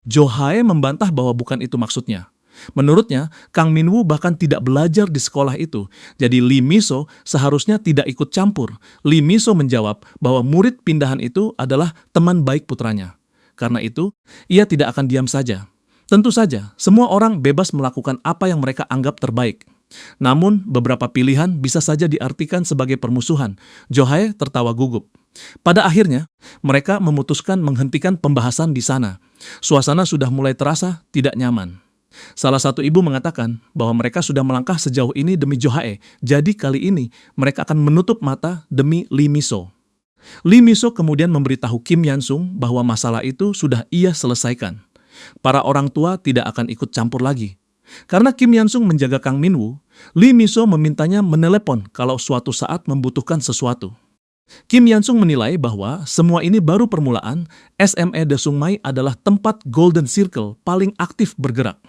Jo Hae membantah bahwa bukan itu maksudnya. Menurutnya, Kang Min-woo bahkan tidak belajar di sekolah itu, jadi Lee Mi-so seharusnya tidak ikut campur. Lee Mi-so menjawab bahwa murid pindahan itu adalah teman baik putranya. Karena itu, ia tidak akan diam saja. Tentu saja, semua orang bebas melakukan apa yang mereka anggap terbaik. Namun, beberapa pilihan bisa saja diartikan sebagai permusuhan. Jo Hae tertawa gugup. Pada akhirnya, mereka memutuskan menghentikan pembahasan di sana. Suasana sudah mulai terasa tidak nyaman. Salah satu ibu mengatakan bahwa mereka sudah melangkah sejauh ini demi Jo Hae, jadi kali ini mereka akan menutup mata demi Lee Mi-so. Lee Mi-so kemudian memberitahu Kim Yan-sung bahwa masalah itu sudah ia selesaikan. Para orang tua tidak akan ikut campur lagi. Karena Kim Yan-sung menjaga Kang Min-woo, Lee Mi-so memintanya menelepon kalau suatu saat membutuhkan sesuatu. Kim Yan-sung menilai bahwa semua ini baru permulaan. SME Dasungmai adalah tempat Golden Circle paling aktif bergerak.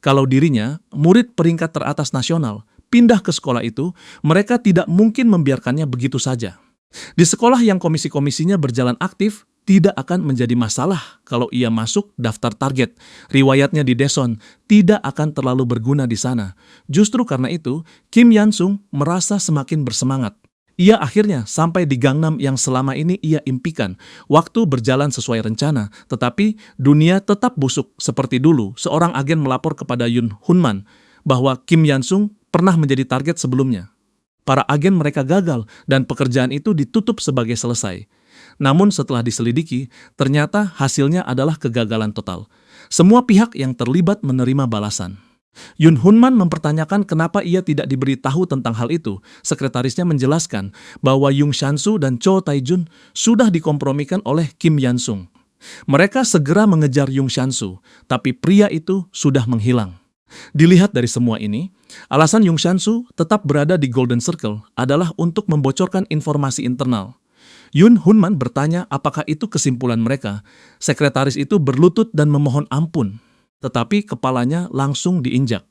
Kalau dirinya, murid peringkat teratas nasional, pindah ke sekolah itu, mereka tidak mungkin membiarkannya begitu saja. Di sekolah yang komisi-komisinya berjalan aktif, tidak akan menjadi masalah kalau ia masuk daftar target. Riwayatnya di Daeson tidak akan terlalu berguna di sana. Justru karena itu, Kim Yan-sung merasa semakin bersemangat. Ia akhirnya sampai di Gangnam yang selama ini ia impikan. Waktu berjalan sesuai rencana, tetapi dunia tetap busuk seperti dulu. Seorang agen melapor kepada Yoon Hunman bahwa Kim Yan-sung pernah menjadi target sebelumnya. Para agen mereka gagal dan pekerjaan itu ditutup sebagai selesai. Namun setelah diselidiki, ternyata hasilnya adalah kegagalan total. Semua pihak yang terlibat menerima balasan. Yoon Hunman mempertanyakan kenapa ia tidak diberitahu tentang hal itu. Sekretarisnya menjelaskan bahwa Young Shan-soo dan Cho Tae-jun sudah dikompromikan oleh Kim Yan-sung. Mereka segera mengejar Young Shan-soo, tapi pria itu sudah menghilang. Dilihat dari semua ini, alasan Young Shan-soo tetap berada di Golden Circle adalah untuk membocorkan informasi internal. Yoon Hunman bertanya apakah itu kesimpulan mereka. Sekretaris itu berlutut dan memohon ampun, tetapi kepalanya langsung diinjak.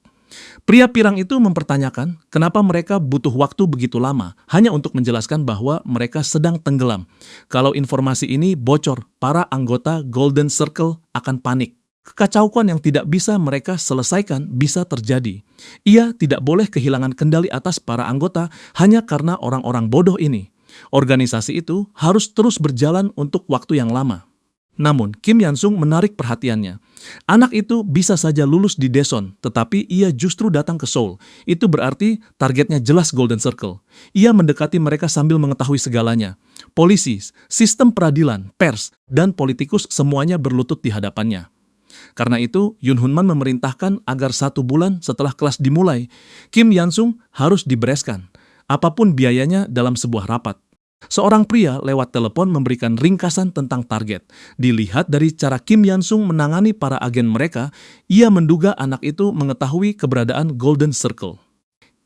Pria pirang itu mempertanyakan kenapa mereka butuh waktu begitu lama hanya untuk menjelaskan bahwa mereka sedang tenggelam. Kalau informasi ini bocor, para anggota Golden Circle akan panik. Kekacauan yang tidak bisa mereka selesaikan bisa terjadi. Ia tidak boleh kehilangan kendali atas para anggota hanya karena orang-orang bodoh ini. Organisasi itu harus terus berjalan untuk waktu yang lama. Namun, Kim Yan-sung menarik perhatiannya. Anak itu bisa saja lulus di Daeson, tetapi ia justru datang ke Seoul. Itu berarti targetnya jelas Golden Circle. Ia mendekati mereka sambil mengetahui segalanya. Polisi, sistem peradilan, pers, dan politikus semuanya berlutut di hadapannya. Karena itu, Yoon Hunman memerintahkan agar 1 bulan setelah kelas dimulai, Kim Yan-sung harus dibereskan, apapun biayanya dalam sebuah rapat. Seorang pria lewat telepon memberikan ringkasan tentang target. Dilihat dari cara Kim Yan-sung menangani para agen mereka, ia menduga anak itu mengetahui keberadaan Golden Circle.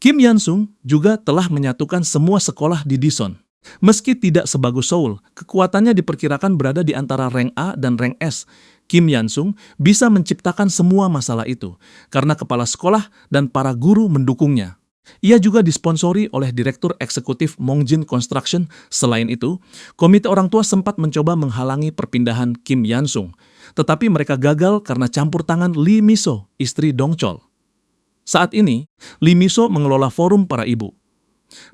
Kim Yan-sung juga telah menyatukan semua sekolah di Daeson. Meski tidak sebagus Seoul, kekuatannya diperkirakan berada di antara rank A dan rank S. Kim Yan-sung bisa menciptakan semua masalah itu, karena kepala sekolah dan para guru mendukungnya. Ia juga disponsori oleh Direktur Eksekutif Mongjin Construction. Selain itu, komite orang tua sempat mencoba menghalangi perpindahan Kim Yan-sung, tetapi mereka gagal karena campur tangan Lee Mi-so, istri Dong Chol. Saat ini, Lee Mi-so mengelola forum para ibu.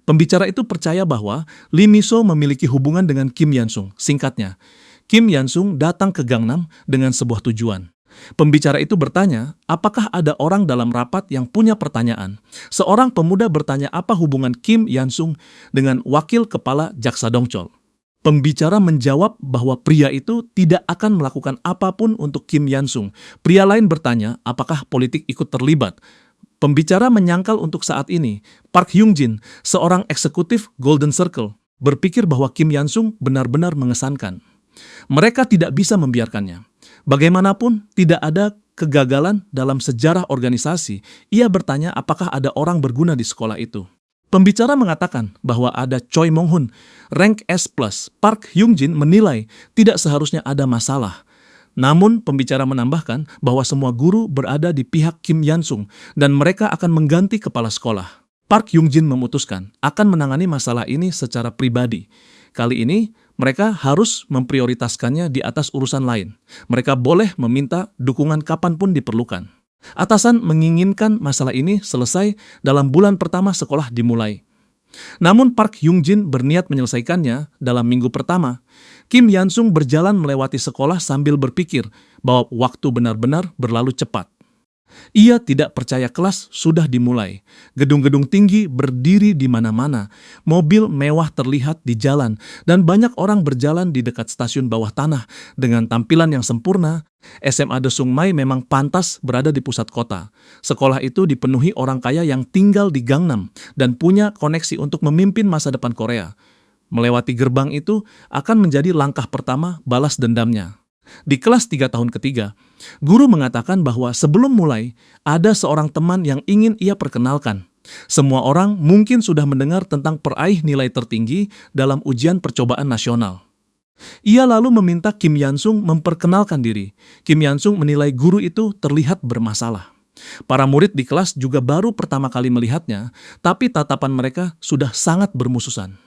Pembicara itu percaya bahwa Lee Mi-so memiliki hubungan dengan Kim Yan-sung. Singkatnya, Kim Yan-sung datang ke Gangnam dengan sebuah tujuan. Pembicara itu bertanya, apakah ada orang dalam rapat yang punya pertanyaan? Seorang pemuda bertanya apa hubungan Kim Yan-sung dengan wakil kepala Jaksa Dong Chol. Pembicara menjawab bahwa pria itu tidak akan melakukan apapun untuk Kim Yan-sung. Pria lain bertanya, apakah politik ikut terlibat? Pembicara menyangkal untuk saat ini, Park Hyung-jin, seorang eksekutif Golden Circle, berpikir bahwa Kim Yan-sung benar-benar mengesankan. Mereka tidak bisa membiarkannya. Bagaimanapun, tidak ada kegagalan dalam sejarah organisasi. Ia bertanya apakah ada orang berguna di sekolah itu. Pembicara mengatakan bahwa ada Choi Mong-hun, rank S+. Park Hyung-jin menilai tidak seharusnya ada masalah. Namun, pembicara menambahkan bahwa semua guru berada di pihak Kim Yan-sung dan mereka akan mengganti kepala sekolah. Park Hyung-jin memutuskan akan menangani masalah ini secara pribadi. Kali ini, Mereka harus memprioritaskannya di atas urusan lain. Mereka boleh meminta dukungan kapanpun diperlukan. Atasan menginginkan masalah ini selesai dalam bulan pertama sekolah dimulai. Namun Park Hyung-jin berniat menyelesaikannya dalam minggu pertama. Kim Yansung berjalan melewati sekolah sambil berpikir bahwa waktu benar-benar berlalu cepat. Ia tidak percaya kelas sudah dimulai. Gedung-gedung tinggi berdiri di mana-mana. Mobil mewah terlihat di jalan, dan banyak orang berjalan di dekat stasiun bawah tanah. Dengan tampilan yang sempurna, SMA Desung Mai memang pantas berada di pusat kota. Sekolah itu dipenuhi orang kaya yang tinggal di Gangnam dan punya koneksi untuk memimpin masa depan Korea. Melewati gerbang itu akan menjadi langkah pertama balas dendamnya. Di kelas 3 tahun ketiga, guru mengatakan bahwa sebelum mulai, ada seorang teman yang ingin ia perkenalkan. Semua orang mungkin sudah mendengar tentang peraih nilai tertinggi dalam ujian percobaan nasional. Ia lalu meminta Kim Yansung memperkenalkan diri. Kim Yansung menilai guru itu terlihat bermasalah. Para murid di kelas juga baru pertama kali melihatnya, tapi tatapan mereka sudah sangat bermusuhan.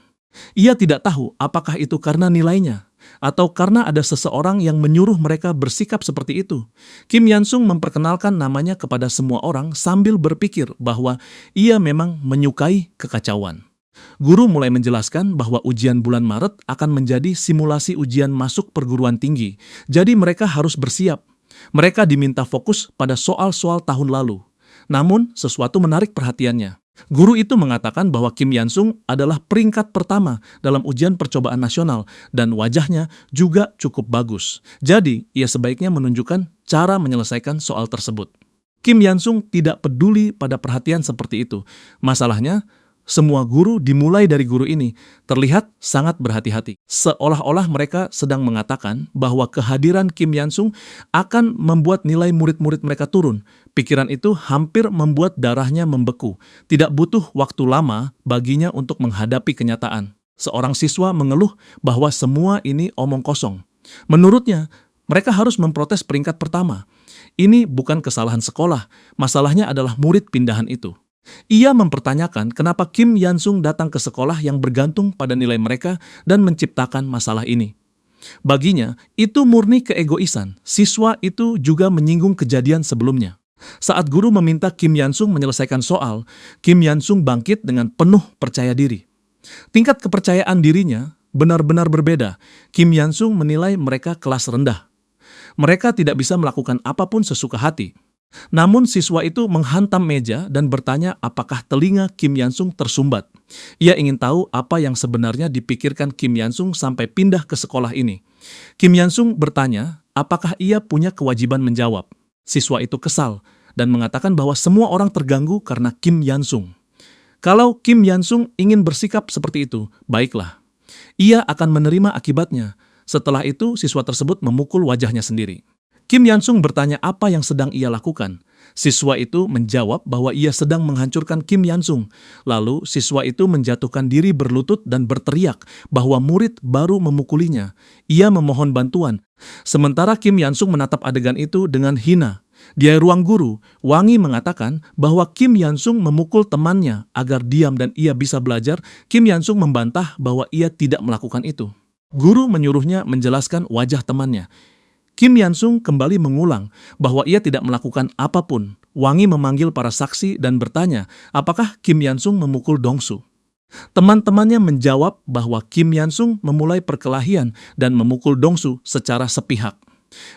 Ia tidak tahu apakah itu karena nilainya, atau karena ada seseorang yang menyuruh mereka bersikap seperti itu. Kim Yansung memperkenalkan namanya kepada semua orang sambil berpikir bahwa ia memang menyukai kekacauan. Guru mulai menjelaskan bahwa ujian bulan Maret akan menjadi simulasi ujian masuk perguruan tinggi, jadi mereka harus bersiap. Mereka diminta fokus pada soal-soal tahun lalu. Namun, sesuatu menarik perhatiannya. Guru itu mengatakan bahwa Kim Yansung adalah peringkat pertama dalam ujian percobaan nasional dan wajahnya juga cukup bagus. Jadi, ia sebaiknya menunjukkan cara menyelesaikan soal tersebut. Kim Yansung tidak peduli pada perhatian seperti itu. Masalahnya, semua guru dimulai dari guru ini terlihat sangat berhati-hati. Seolah-olah mereka sedang mengatakan bahwa kehadiran Kim Yansung akan membuat nilai murid-murid mereka turun. Pikiran itu hampir membuat darahnya membeku. Tidak butuh waktu lama baginya untuk menghadapi kenyataan. Seorang siswa mengeluh bahwa semua ini omong kosong. Menurutnya, mereka harus memprotes peringkat pertama. Ini bukan kesalahan sekolah, masalahnya adalah murid pindahan itu. Ia mempertanyakan kenapa Kim Yansung datang ke sekolah yang bergantung pada nilai mereka dan menciptakan masalah ini. Baginya, itu murni keegoisan. Siswa itu juga menyinggung kejadian sebelumnya. Saat guru meminta Kim Yansung menyelesaikan soal, Kim Yansung bangkit dengan penuh percaya diri. Tingkat kepercayaan dirinya benar-benar berbeda. Kim Yansung menilai mereka kelas rendah. Mereka tidak bisa melakukan apapun sesuka hati. Namun siswa itu menghantam meja dan bertanya apakah telinga Kim Yansung tersumbat. Ia ingin tahu apa yang sebenarnya dipikirkan Kim Yansung sampai pindah ke sekolah ini. Kim Yansung bertanya apakah ia punya kewajiban menjawab. Siswa itu kesal dan mengatakan bahwa semua orang terganggu karena Kim Yansung. Kalau Kim Yansung ingin bersikap seperti itu, baiklah. Ia akan menerima akibatnya. Setelah itu, siswa tersebut memukul wajahnya sendiri. Kim Yansung bertanya apa yang sedang ia lakukan. Siswa itu menjawab bahwa ia sedang menghancurkan Kim Yansung. Lalu siswa itu menjatuhkan diri berlutut dan berteriak bahwa murid baru memukulinya. Ia memohon bantuan. Sementara Kim Yansung menatap adegan itu dengan hina. Di ruang guru, Wangi mengatakan bahwa Kim Yansung memukul temannya agar diam dan ia bisa belajar. Kim Yansung membantah bahwa ia tidak melakukan itu. Guru menyuruhnya menjelaskan wajah temannya. Kim Yansung kembali mengulang bahwa ia tidak melakukan apapun. Wangi memanggil para saksi dan bertanya apakah Kim Yansung memukul Dongsu. Teman-temannya menjawab bahwa Kim Yansung memulai perkelahian dan memukul Dongsu secara sepihak.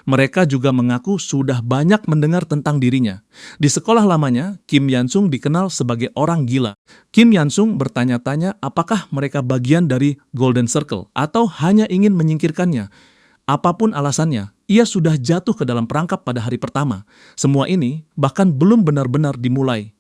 Mereka juga mengaku sudah banyak mendengar tentang dirinya. Di sekolah lamanya, Kim Yansung dikenal sebagai orang gila. Kim Yansung bertanya-tanya apakah mereka bagian dari Golden Circle atau hanya ingin menyingkirkannya. Apapun alasannya, ia sudah jatuh ke dalam perangkap pada hari pertama. Semua ini bahkan belum benar-benar dimulai.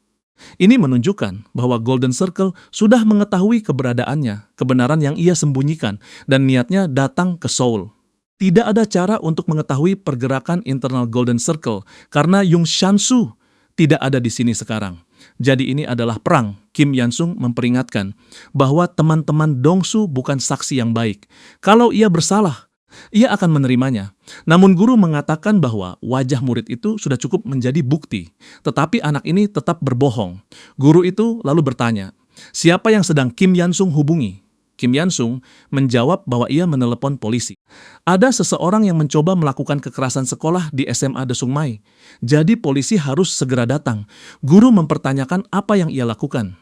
Ini menunjukkan bahwa Golden Circle sudah mengetahui keberadaannya, kebenaran yang ia sembunyikan, dan niatnya datang ke Seoul. Tidak ada cara untuk mengetahui pergerakan internal Golden Circle karena Yung Shan-su tidak ada di sini sekarang. Jadi ini adalah perang. Kim Yansung memperingatkan bahwa teman-teman Dongsu bukan saksi yang baik. Kalau ia bersalah, ia akan menerimanya. Namun guru mengatakan bahwa wajah murid itu sudah cukup menjadi bukti. Tetapi anak ini tetap berbohong. Guru itu lalu bertanya, siapa yang sedang Kim Yansung hubungi? Kim Yan-sung, menjawab bahwa ia menelepon polisi. Ada seseorang yang mencoba melakukan kekerasan sekolah di SMA Desungmai. Jadi polisi harus segera datang. Guru mempertanyakan apa yang ia lakukan.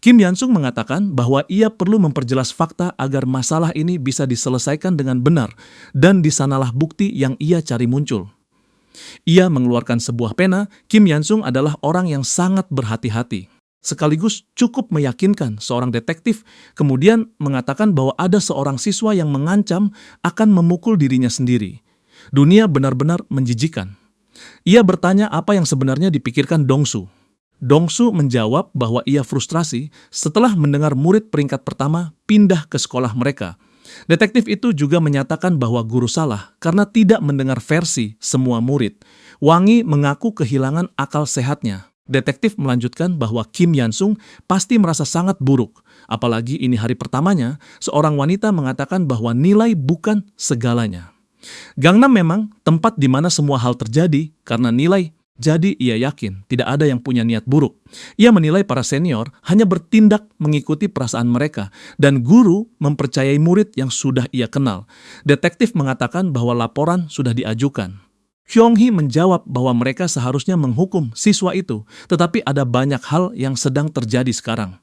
Kim Yan-sung mengatakan bahwa ia perlu memperjelas fakta agar masalah ini bisa diselesaikan dengan benar, dan di sanalah bukti yang ia cari muncul. Ia mengeluarkan sebuah pena. Kim Yan-sung adalah orang yang sangat berhati-hati. Sekaligus cukup meyakinkan seorang detektif, kemudian mengatakan bahwa ada seorang siswa yang mengancam akan memukul dirinya sendiri. Dunia benar-benar menjijikan. Ia bertanya apa yang sebenarnya dipikirkan Dong-su. Dong-su menjawab bahwa ia frustrasi setelah mendengar murid peringkat pertama pindah ke sekolah mereka. Detektif itu juga menyatakan bahwa guru salah karena tidak mendengar versi semua murid. Wangi mengaku kehilangan akal sehatnya. Detektif melanjutkan bahwa Kim Yan-sung pasti merasa sangat buruk. Apalagi ini hari pertamanya, seorang wanita mengatakan bahwa nilai bukan segalanya. Gangnam memang tempat di mana semua hal terjadi karena nilai. Jadi ia yakin tidak ada yang punya niat buruk. Ia menilai para senior hanya bertindak mengikuti perasaan mereka, dan guru mempercayai murid yang sudah ia kenal. Detektif mengatakan bahwa laporan sudah diajukan. Hyung-hee menjawab bahwa mereka seharusnya menghukum siswa itu, tetapi ada banyak hal yang sedang terjadi sekarang.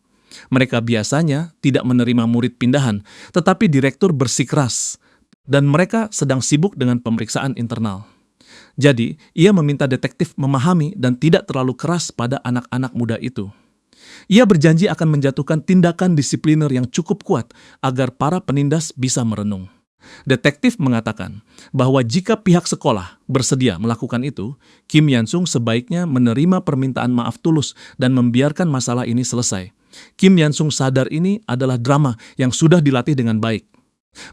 Mereka biasanya tidak menerima murid pindahan, tetapi direktur bersikeras, dan mereka sedang sibuk dengan pemeriksaan internal. Jadi, ia meminta detektif memahami dan tidak terlalu keras pada anak-anak muda itu. Ia berjanji akan menjatuhkan tindakan disipliner yang cukup kuat agar para penindas bisa merenung. Detektif mengatakan bahwa jika pihak sekolah bersedia melakukan itu, Kim Yan-sung sebaiknya menerima permintaan maaf tulus dan membiarkan masalah ini selesai. Kim Yan-sung sadar ini adalah drama yang sudah dilatih dengan baik.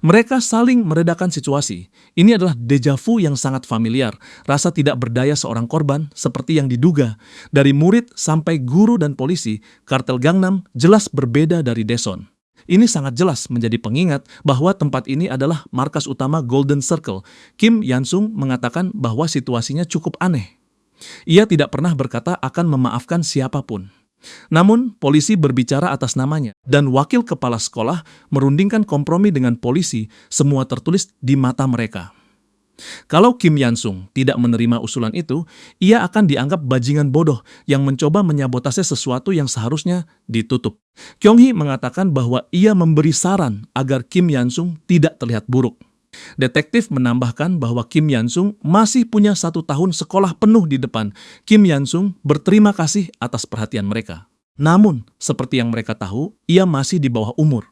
Mereka saling meredakan situasi. Ini adalah deja vu yang sangat familiar, rasa tidak berdaya seorang korban seperti yang diduga. Dari murid sampai guru dan polisi, kartel Gangnam jelas berbeda dari Daeson. Ini sangat jelas menjadi pengingat bahwa tempat ini adalah markas utama Golden Circle. Kim Yan-sung mengatakan bahwa situasinya cukup aneh. Ia tidak pernah berkata akan memaafkan siapapun. Namun, polisi berbicara atas namanya, dan wakil kepala sekolah merundingkan kompromi dengan polisi, semua tertulis di mata mereka. Kalau Kim Yan-sung tidak menerima usulan itu, ia akan dianggap bajingan bodoh yang mencoba menyabotase sesuatu yang seharusnya ditutup. Kyung-hee mengatakan bahwa ia memberi saran agar Kim Yan-sung tidak terlihat buruk. Detektif menambahkan bahwa Kim Yan-sung masih punya 1 tahun sekolah penuh di depan. Kim Yan-sung berterima kasih atas perhatian mereka. Namun, seperti yang mereka tahu, ia masih di bawah umur.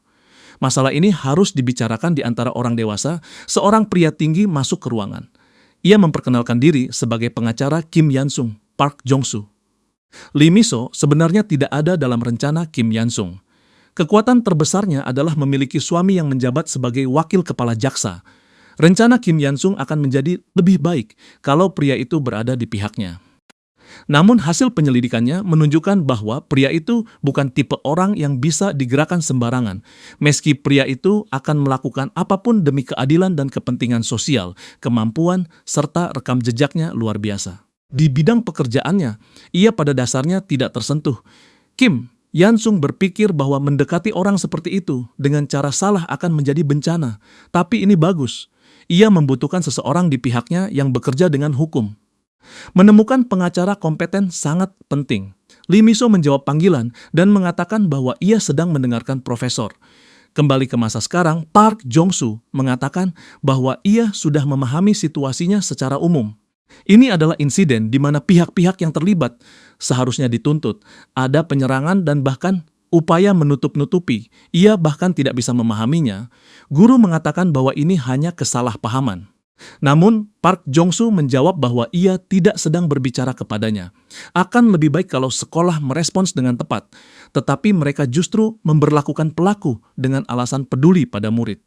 Masalah ini harus dibicarakan di antara orang dewasa. Seorang pria tinggi masuk ke ruangan. Ia memperkenalkan diri sebagai pengacara Kim Yan-sung, Park Jong-soo. Lee Mi-so sebenarnya tidak ada dalam rencana Kim Yan-sung. Kekuatan terbesarnya adalah memiliki suami yang menjabat sebagai wakil kepala jaksa. Rencana Kim Yan-sung akan menjadi lebih baik kalau pria itu berada di pihaknya. Namun hasil penyelidikannya menunjukkan bahwa pria itu bukan tipe orang yang bisa digerakkan sembarangan. Meski pria itu akan melakukan apapun demi keadilan dan kepentingan sosial, kemampuan serta rekam jejaknya luar biasa. Di bidang pekerjaannya, ia pada dasarnya tidak tersentuh. Kim Yan-sung berpikir bahwa mendekati orang seperti itu dengan cara salah akan menjadi bencana. Tapi ini bagus. Ia membutuhkan seseorang di pihaknya yang bekerja dengan hukum. Menemukan pengacara kompeten sangat penting. Lee Mi-so menjawab panggilan dan mengatakan bahwa ia sedang mendengarkan profesor. Kembali ke masa sekarang, Park Jong-soo mengatakan bahwa ia sudah memahami situasinya secara umum. Ini adalah insiden di mana pihak-pihak yang terlibat seharusnya dituntut. Ada penyerangan dan bahkan upaya menutup-nutupi. Ia bahkan tidak bisa memahaminya. Guru mengatakan bahwa ini hanya kesalahpahaman. Namun, Park Jong-soo menjawab bahwa ia tidak sedang berbicara kepadanya. Akan lebih baik kalau sekolah merespons dengan tepat, tetapi mereka justru memberlakukan pelaku dengan alasan peduli pada murid.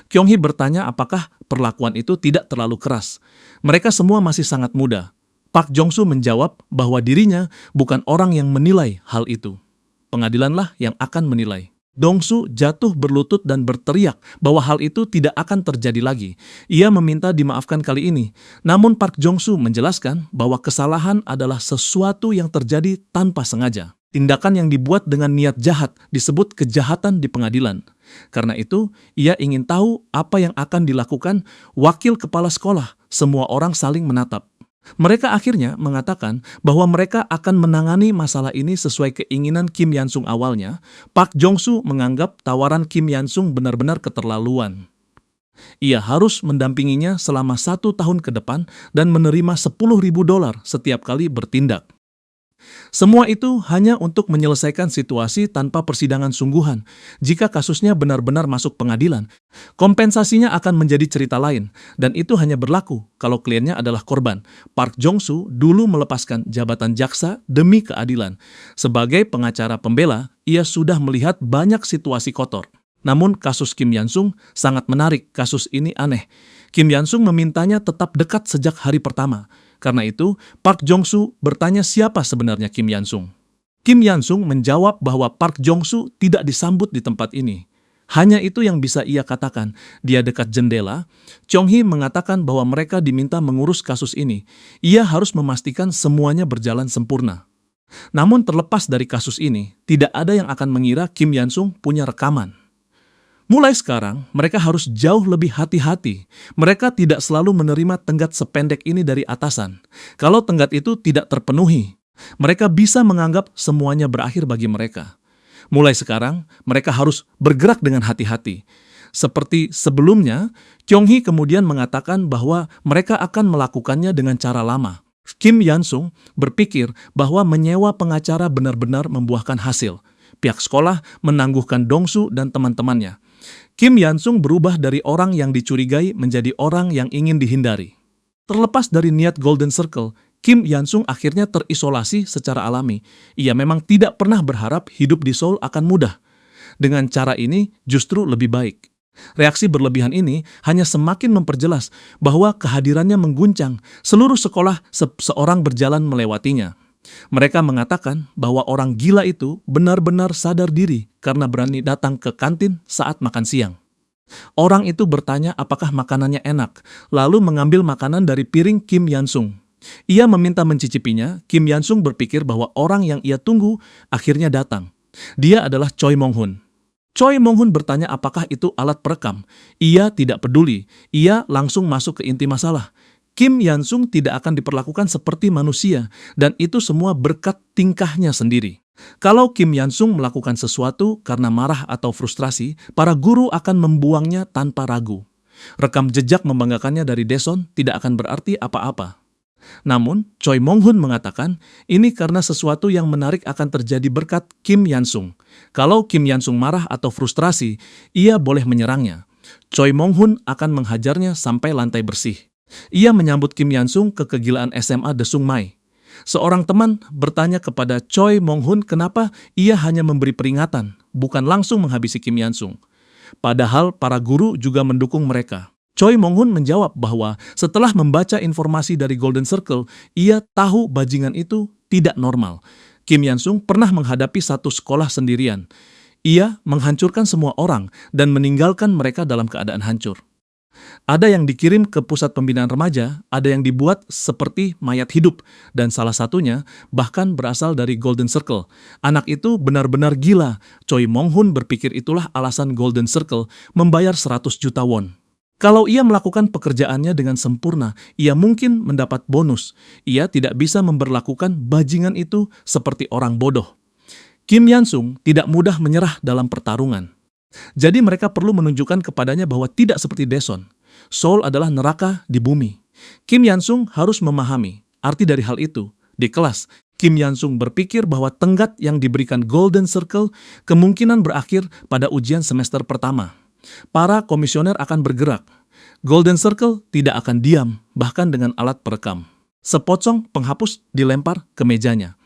Kyung-hee bertanya apakah perlakuan itu tidak terlalu keras. Mereka semua masih sangat muda. Park Jong-soo menjawab bahwa dirinya bukan orang yang menilai hal itu. Pengadilanlah yang akan menilai. Dong-su jatuh berlutut dan berteriak bahwa hal itu tidak akan terjadi lagi. Ia meminta dimaafkan kali ini. Namun Park Jong-soo menjelaskan bahwa kesalahan adalah sesuatu yang terjadi tanpa sengaja. Tindakan yang dibuat dengan niat jahat disebut kejahatan di pengadilan. Karena itu, ia ingin tahu apa yang akan dilakukan wakil kepala sekolah. Semua orang saling menatap. Mereka akhirnya mengatakan bahwa mereka akan menangani masalah ini sesuai keinginan Kim Yansung awalnya. Park Jong-soo menganggap tawaran Kim Yansung benar-benar keterlaluan. Ia harus mendampinginya selama 1 tahun ke depan dan menerima $10.000 setiap kali bertindak. Semua itu hanya untuk menyelesaikan situasi tanpa persidangan sungguhan. Jika kasusnya benar-benar masuk pengadilan, kompensasinya akan menjadi cerita lain, dan itu hanya berlaku kalau kliennya adalah korban. Park Jong-soo dulu melepaskan jabatan jaksa demi keadilan. Sebagai pengacara pembela, ia sudah melihat banyak situasi kotor. Namun kasus Kim Yansung sangat menarik. Kasus ini aneh. Kim Yansung memintanya tetap dekat sejak hari pertama. Karena itu, Park Jong-soo bertanya siapa sebenarnya Kim Yansung. Kim Yansung menjawab bahwa Park Jong-soo tidak disambut di tempat ini. Hanya itu yang bisa ia katakan. Dia dekat jendela. Chong-hee mengatakan bahwa mereka diminta mengurus kasus ini. Ia harus memastikan semuanya berjalan sempurna. Namun terlepas dari kasus ini, tidak ada yang akan mengira Kim Yansung punya rekaman. Mulai sekarang, mereka harus jauh lebih hati-hati. Mereka tidak selalu menerima tenggat sependek ini dari atasan. Kalau tenggat itu tidak terpenuhi, mereka bisa menganggap semuanya berakhir bagi mereka. Mulai sekarang, mereka harus bergerak dengan hati-hati. Seperti sebelumnya, Chong-hee kemudian mengatakan bahwa mereka akan melakukannya dengan cara lama. Kim Yansung berpikir bahwa menyewa pengacara benar-benar membuahkan hasil. Pihak sekolah menangguhkan Dong-soo dan teman-temannya. Kim Yansung berubah dari orang yang dicurigai menjadi orang yang ingin dihindari. Terlepas dari niat Golden Circle, Kim Yansung akhirnya terisolasi secara alami. Ia memang tidak pernah berharap hidup di Seoul akan mudah. Dengan cara ini justru lebih baik. Reaksi berlebihan ini hanya semakin memperjelas bahwa kehadirannya mengguncang seluruh sekolah seorang berjalan melewatinya. Mereka mengatakan bahwa orang gila itu benar-benar sadar diri karena berani datang ke kantin saat makan siang. Orang itu bertanya apakah makanannya enak, lalu mengambil makanan dari piring Kim Yansung. Ia meminta mencicipinya. Kim Yansung berpikir bahwa orang yang ia tunggu akhirnya datang. Dia adalah Choi Mong-hun. Choi Mong-hun bertanya apakah itu alat perekam. Ia tidak peduli. Ia langsung masuk ke inti masalah. Kim Yansung tidak akan diperlakukan seperti manusia, dan itu semua berkat tingkahnya sendiri. Kalau Kim Yansung melakukan sesuatu karena marah atau frustrasi, para guru akan membuangnya tanpa ragu. Rekam jejak membanggakannya dari Daeson tidak akan berarti apa-apa. Namun, Choi Mong-hun mengatakan ini karena sesuatu yang menarik akan terjadi berkat Kim Yansung. Kalau Kim Yansung marah atau frustrasi, ia boleh menyerangnya. Choi Mong-hun akan menghajarnya sampai lantai bersih. Ia menyambut Kim Yansung ke kegilaan SMA Desung Mai. Seorang teman bertanya kepada Choi Mong-hun kenapa ia hanya memberi peringatan, bukan langsung menghabisi Kim Yansung. Padahal para guru juga mendukung mereka. Choi Mong-hun menjawab bahwa setelah membaca informasi dari Golden Circle, ia tahu bajingan itu tidak normal. Kim Yansung pernah menghadapi satu sekolah sendirian. Ia menghancurkan semua orang dan meninggalkan mereka dalam keadaan hancur. Ada yang dikirim ke pusat pembinaan remaja, ada yang dibuat seperti mayat hidup, dan salah satunya bahkan berasal dari Golden Circle. Anak itu benar-benar gila. Choi Mong-hun berpikir itulah alasan Golden Circle membayar 100 juta won. Kalau ia melakukan pekerjaannya dengan sempurna, ia mungkin mendapat bonus. Ia tidak bisa memperlakukan bajingan itu seperti orang bodoh. Kim Yansung tidak mudah menyerah dalam pertarungan. Jadi mereka perlu menunjukkan kepadanya bahwa tidak seperti Daeson. Seoul adalah neraka di bumi. Kim Yansung harus memahami arti dari hal itu. Di kelas, Kim Yansung berpikir bahwa tenggat yang diberikan Golden Circle kemungkinan berakhir pada ujian semester pertama. Para komisioner akan bergerak. Golden Circle tidak akan diam, bahkan dengan alat perekam. Sepotong penghapus dilempar ke mejanya.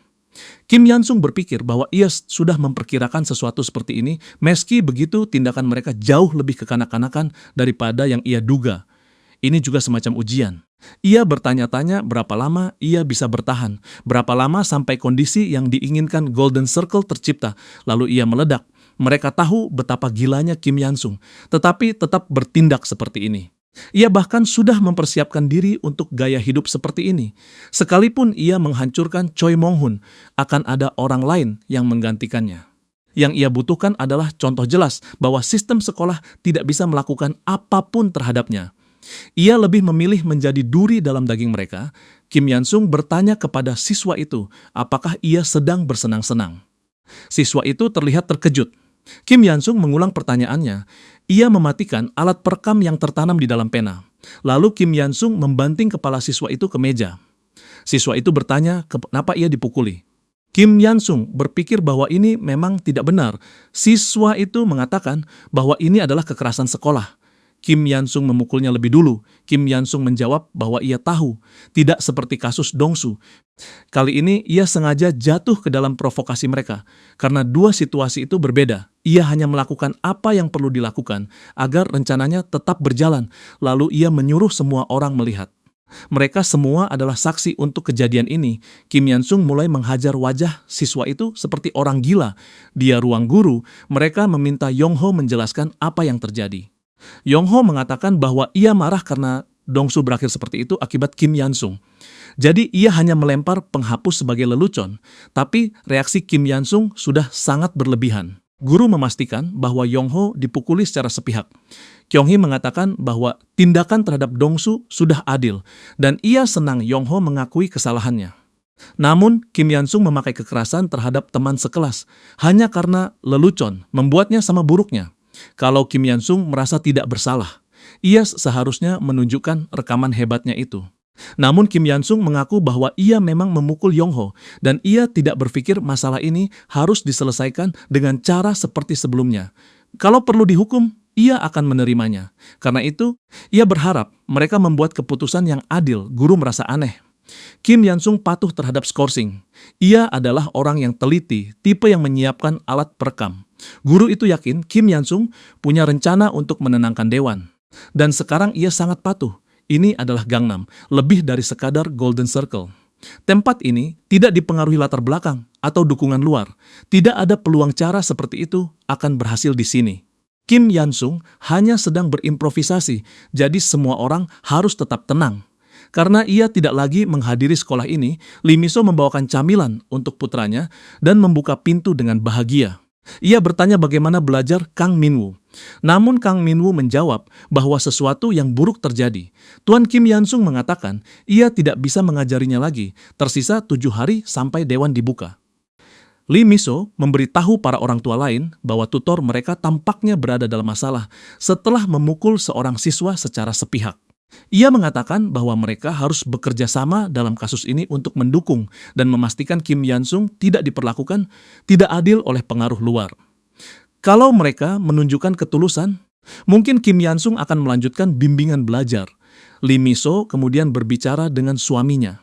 Kim Yansung berpikir bahwa ia sudah memperkirakan sesuatu seperti ini, meski begitu tindakan mereka jauh lebih kekanak-kanakan daripada yang ia duga. Ini juga semacam ujian. Ia bertanya-tanya berapa lama ia bisa bertahan, berapa lama sampai kondisi yang diinginkan Golden Circle tercipta, lalu ia meledak. Mereka tahu betapa gilanya Kim Yansung, tetapi tetap bertindak seperti ini. Ia bahkan sudah mempersiapkan diri untuk gaya hidup seperti ini. Sekalipun ia menghancurkan Choi Mong-hun, akan ada orang lain yang menggantikannya. Yang ia butuhkan adalah contoh jelas bahwa sistem sekolah tidak bisa melakukan apapun terhadapnya. Ia lebih memilih menjadi duri dalam daging mereka. Kim Yansung bertanya kepada siswa itu apakah ia sedang bersenang-senang. Siswa itu terlihat terkejut. Kim Yansung mengulang pertanyaannya. Ia mematikan alat perekam yang tertanam di dalam pena. Lalu Kim Yansung membanting kepala siswa itu ke meja. Siswa itu bertanya kenapa ia dipukuli. Kim Yansung berpikir bahwa ini memang tidak benar. Siswa itu mengatakan bahwa ini adalah kekerasan sekolah. Kim Yansung memukulnya lebih dulu. Kim Yansung menjawab bahwa ia tahu, tidak seperti kasus Dongsu. Kali ini ia sengaja jatuh ke dalam provokasi mereka, karena dua situasi itu berbeda. Ia hanya melakukan apa yang perlu dilakukan agar rencananya tetap berjalan, lalu ia menyuruh semua orang melihat. Mereka semua adalah saksi untuk kejadian ini. Kim Yansung mulai menghajar wajah siswa itu seperti orang gila. Di ruang guru, mereka meminta Yongho menjelaskan apa yang terjadi. Yongho mengatakan bahwa ia marah karena Dongsu berakhir seperti itu akibat Kim Yansung. Jadi ia hanya melempar penghapus sebagai lelucon, tapi reaksi Kim Yansung sudah sangat berlebihan. Guru memastikan bahwa Yongho dipukuli secara sepihak. Kyonghee mengatakan bahwa tindakan terhadap Dongsu sudah adil, dan ia senang Yongho mengakui kesalahannya. Namun, Kim Yansung memakai kekerasan terhadap teman sekelas, hanya karena lelucon, membuatnya sama buruknya. Kalau Kim Yansung merasa tidak bersalah, ia seharusnya menunjukkan rekaman hebatnya itu. Namun Kim Yansung mengaku bahwa ia memang memukul Yongho dan ia tidak berpikir masalah ini harus diselesaikan dengan cara seperti sebelumnya. Kalau perlu dihukum, ia akan menerimanya. Karena itu, ia berharap mereka membuat keputusan yang adil. Guru merasa aneh. Kim Yansung patuh terhadap skorsing. Ia adalah orang yang teliti, tipe yang menyiapkan alat perekam. Guru itu yakin Kim Yansung punya rencana untuk menenangkan dewan. Dan sekarang ia sangat patuh. Ini adalah Gangnam, lebih dari sekadar Golden Circle. Tempat ini tidak dipengaruhi latar belakang atau dukungan luar. Tidak ada peluang cara seperti itu akan berhasil di sini. Kim Yansung hanya sedang berimprovisasi, jadi semua orang harus tetap tenang. Karena ia tidak lagi menghadiri sekolah ini, Lee Mi-so membawakan camilan untuk putranya dan membuka pintu dengan bahagia. Ia bertanya bagaimana belajar Kang Min-woo. Namun Kang Min-woo menjawab bahwa sesuatu yang buruk terjadi. Tuan Kim Yansung mengatakan ia tidak bisa mengajarinya lagi, tersisa 7 hari sampai dewan dibuka. Lee Mi-so memberitahu para orang tua lain bahwa tutor mereka tampaknya berada dalam masalah setelah memukul seorang siswa secara sepihak. Ia mengatakan bahwa mereka harus bekerja sama dalam kasus ini untuk mendukung dan memastikan Kim Yansung tidak diperlakukan tidak adil oleh pengaruh luar. Kalau mereka menunjukkan ketulusan, mungkin Kim Yansung akan melanjutkan bimbingan belajar. Lee Mi-so kemudian berbicara dengan suaminya.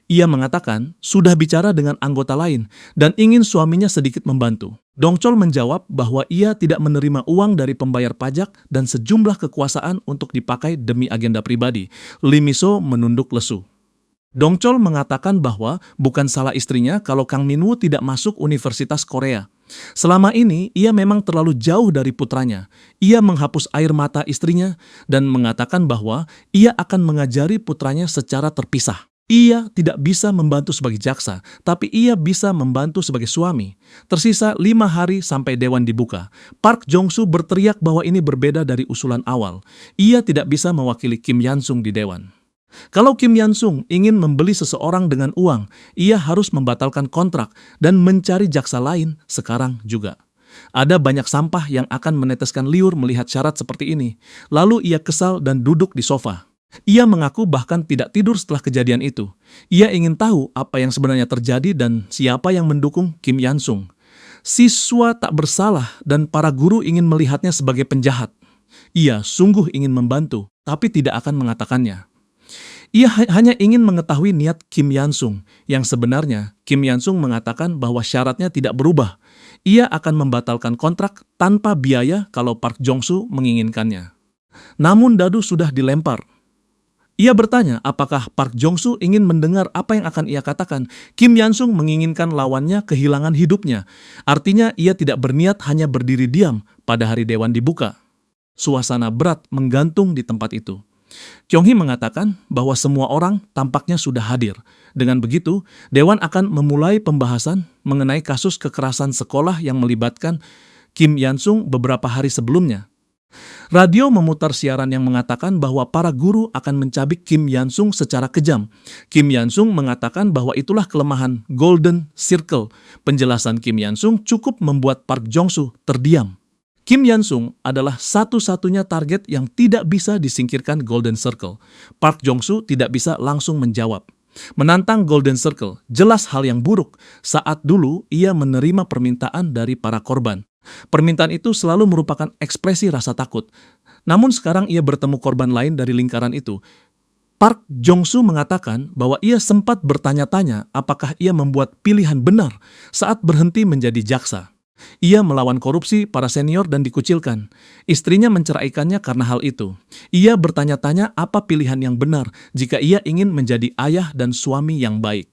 Ia mengatakan sudah bicara dengan anggota lain dan ingin suaminya sedikit membantu. Dongchol menjawab bahwa ia tidak menerima uang dari pembayar pajak dan sejumlah kekuasaan untuk dipakai demi agenda pribadi. Lee Mi-so menunduk lesu. Dongchol mengatakan bahwa bukan salah istrinya kalau Kang Min-woo tidak masuk Universitas Korea. Selama ini, ia memang terlalu jauh dari putranya. Ia menghapus air mata istrinya dan mengatakan bahwa ia akan mengajari putranya secara terpisah. Ia tidak bisa membantu sebagai jaksa, tapi ia bisa membantu sebagai suami. Tersisa 5 hari sampai dewan dibuka. Park Jong-soo berteriak bahwa ini berbeda dari usulan awal. Ia tidak bisa mewakili Kim Yansung di dewan. Kalau Kim Yansung ingin membeli seseorang dengan uang, ia harus membatalkan kontrak dan mencari jaksa lain sekarang juga. Ada banyak sampah yang akan meneteskan liur melihat syarat seperti ini. Lalu ia kesal dan duduk di sofa. Ia mengaku bahkan tidak tidur setelah kejadian itu. Ia ingin tahu apa yang sebenarnya terjadi dan siapa yang mendukung Kim Yansung. Siswa tak bersalah dan para guru ingin melihatnya sebagai penjahat. Ia sungguh ingin membantu, tapi tidak akan mengatakannya. Ia hanya ingin mengetahui niat Kim Yansung. Yang sebenarnya, Kim Yansung mengatakan bahwa syaratnya tidak berubah. Ia akan membatalkan kontrak tanpa biaya kalau Park Jong-soo menginginkannya. Namun dadu sudah dilempar. Ia bertanya apakah Park Jong-soo ingin mendengar apa yang akan ia katakan. Kim Yansung menginginkan lawannya kehilangan hidupnya. Artinya ia tidak berniat hanya berdiri diam pada hari dewan dibuka. Suasana berat menggantung di tempat itu. Kyung-hee mengatakan bahwa semua orang tampaknya sudah hadir. Dengan begitu, Dewan akan memulai pembahasan mengenai kasus kekerasan sekolah yang melibatkan Kim Yan-sung beberapa hari sebelumnya. Radio memutar siaran yang mengatakan bahwa para guru akan mencabik Kim Yan-sung secara kejam. Kim Yan-sung mengatakan bahwa itulah kelemahan Golden Circle. Penjelasan Kim Yan-sung cukup membuat Park Jong-soo terdiam. Kim Yan-sung adalah satu-satunya target yang tidak bisa disingkirkan Golden Circle. Park Jong-soo tidak bisa langsung menjawab. Menantang Golden Circle jelas hal yang buruk saat dulu ia menerima permintaan dari para korban. Permintaan itu selalu merupakan ekspresi rasa takut. Namun sekarang ia bertemu korban lain dari lingkaran itu. Park Jong-soo mengatakan bahwa ia sempat bertanya-tanya apakah ia membuat pilihan benar saat berhenti menjadi jaksa. Ia melawan korupsi para senior dan dikucilkan. Istrinya menceraikannya karena hal itu. Ia bertanya-tanya apa pilihan yang benar jika ia ingin menjadi ayah dan suami yang baik.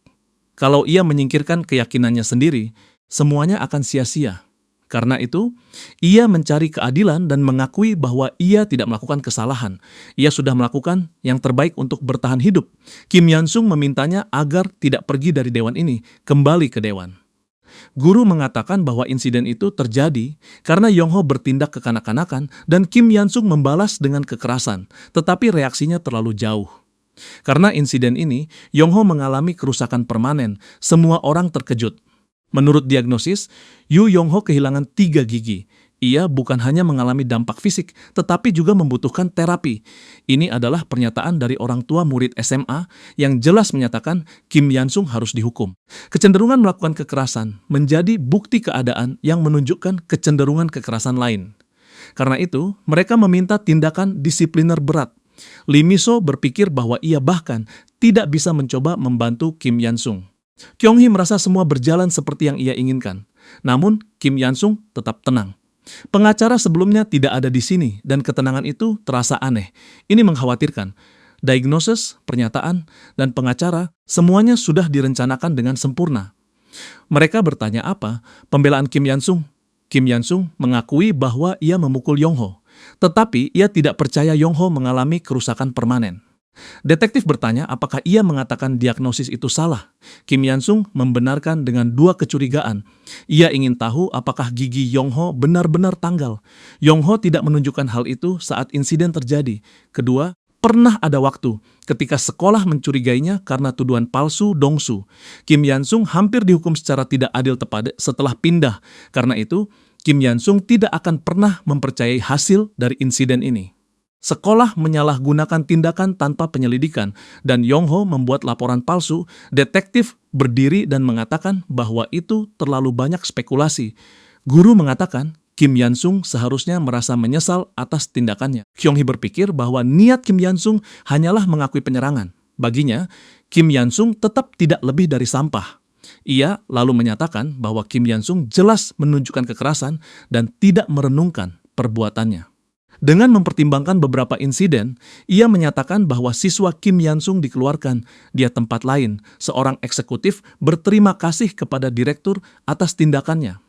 Kalau ia menyingkirkan keyakinannya sendiri, semuanya akan sia-sia. Karena itu, ia mencari keadilan dan mengakui bahwa ia tidak melakukan kesalahan. Ia sudah melakukan yang terbaik untuk bertahan hidup. Kim Yan-sung memintanya agar tidak pergi dari dewan ini, kembali ke dewan. Guru mengatakan bahwa insiden itu terjadi karena Yong-ho bertindak kekanak-kanakan dan Kim Yan-sung membalas dengan kekerasan, tetapi reaksinya terlalu jauh. Karena insiden ini, Yong-ho mengalami kerusakan permanen. Semua orang terkejut. Menurut diagnosis, Yoo Yong-ho kehilangan 3 gigi. Ia bukan hanya mengalami dampak fisik, tetapi juga membutuhkan terapi. Ini adalah pernyataan dari orang tua murid SMA yang jelas menyatakan Kim Yan-sung harus dihukum. Kecenderungan melakukan kekerasan menjadi bukti keadaan yang menunjukkan kecenderungan kekerasan lain. Karena itu, mereka meminta tindakan disipliner berat. Lee Mi-so berpikir bahwa ia bahkan tidak bisa mencoba membantu Kim Yan-sung. Kyung-hee merasa semua berjalan seperti yang ia inginkan. Namun, Kim Yan-sung tetap tenang. Pengacara sebelumnya tidak ada di sini dan ketenangan itu terasa aneh. Ini mengkhawatirkan. Diagnosis, pernyataan, dan pengacara semuanya sudah direncanakan dengan sempurna. Mereka bertanya apa? Pembelaan Kim Yan-sung. Kim Yan-sung mengakui bahwa ia memukul Yong-ho. Tetapi ia tidak percaya Yong-ho mengalami kerusakan permanen. Detektif bertanya apakah ia mengatakan diagnosis itu salah. Kim Yan-sung membenarkan dengan 2 kecurigaan. Ia ingin tahu apakah gigi Yong-ho benar-benar tanggal. Yong-ho tidak menunjukkan hal itu saat insiden terjadi. Kedua, pernah ada waktu ketika sekolah mencurigainya karena tuduhan palsu Dong-soo. Kim Yan-sung hampir dihukum secara tidak adil tepat setelah pindah. Karena itu, Kim Yan-sung tidak akan pernah mempercayai hasil dari insiden ini. Sekolah menyalahgunakan tindakan tanpa penyelidikan, dan Yong-ho membuat laporan palsu. Detektif berdiri dan mengatakan bahwa itu terlalu banyak spekulasi. Guru mengatakan Kim Yan-sung seharusnya merasa menyesal atas tindakannya. Kyung-hee berpikir bahwa niat Kim Yan-sung hanyalah mengakui penyerangan. Baginya, Kim Yan-sung tetap tidak lebih dari sampah. Ia lalu menyatakan bahwa Kim Yan-sung jelas menunjukkan kekerasan dan tidak merenungkan perbuatannya. Dengan mempertimbangkan beberapa insiden, ia menyatakan bahwa siswa Kim Yan-sung dikeluarkan. Di tempat lain, seorang eksekutif berterima kasih kepada direktur atas tindakannya.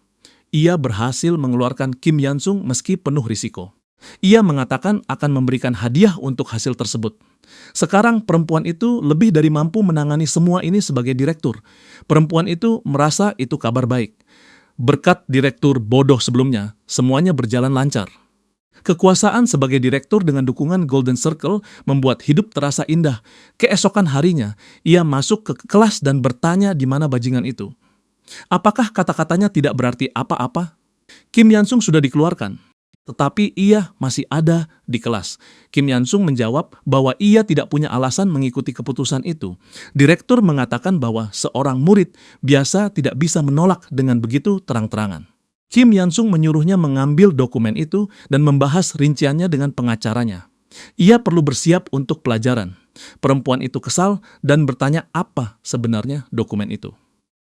Ia berhasil mengeluarkan Kim Yan-sung meski penuh risiko. Ia mengatakan akan memberikan hadiah untuk hasil tersebut. Sekarang perempuan itu lebih dari mampu menangani semua ini sebagai direktur. Perempuan itu merasa itu kabar baik. Berkat direktur bodoh sebelumnya, semuanya berjalan lancar. Kekuasaan sebagai direktur dengan dukungan Golden Circle membuat hidup terasa indah. Keesokan harinya, ia masuk ke kelas dan bertanya di mana bajingan itu. Apakah kata-katanya tidak berarti apa-apa? Kim Yan-sung sudah dikeluarkan, tetapi ia masih ada di kelas. Kim Yan-sung menjawab bahwa ia tidak punya alasan mengikuti keputusan itu. Direktur mengatakan bahwa seorang murid biasa tidak bisa menolak dengan begitu terang-terangan. Kim Yan-sung menyuruhnya mengambil dokumen itu dan membahas rinciannya dengan pengacaranya. Ia perlu bersiap untuk pelajaran. Perempuan itu kesal dan bertanya apa sebenarnya dokumen itu.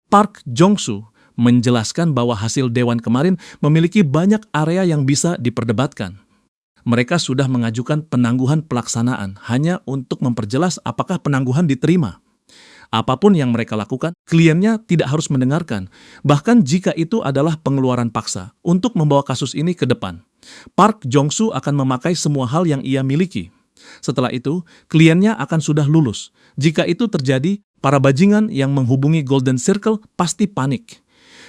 Park Jong-soo menjelaskan bahwa hasil dewan kemarin memiliki banyak area yang bisa diperdebatkan. Mereka sudah mengajukan penangguhan pelaksanaan hanya untuk memperjelas apakah penangguhan diterima. Apapun yang mereka lakukan, kliennya tidak harus mendengarkan, bahkan jika itu adalah pengeluaran paksa untuk membawa kasus ini ke depan. Park Jong-soo akan memakai semua hal yang ia miliki. Setelah itu, kliennya akan sudah lulus. Jika itu terjadi, para bajingan yang menghubungi Golden Circle pasti panik.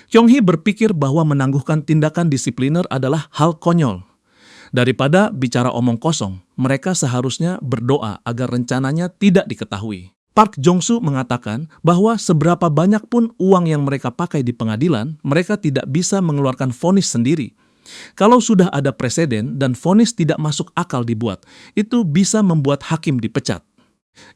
Kyung-hee berpikir bahwa menangguhkan tindakan disipliner adalah hal konyol. Daripada bicara omong kosong, mereka seharusnya berdoa agar rencananya tidak diketahui. Park Jong-soo mengatakan bahwa seberapa banyak pun uang yang mereka pakai di pengadilan, mereka tidak bisa mengeluarkan vonis sendiri. Kalau sudah ada preseden dan vonis tidak masuk akal dibuat, itu bisa membuat hakim dipecat.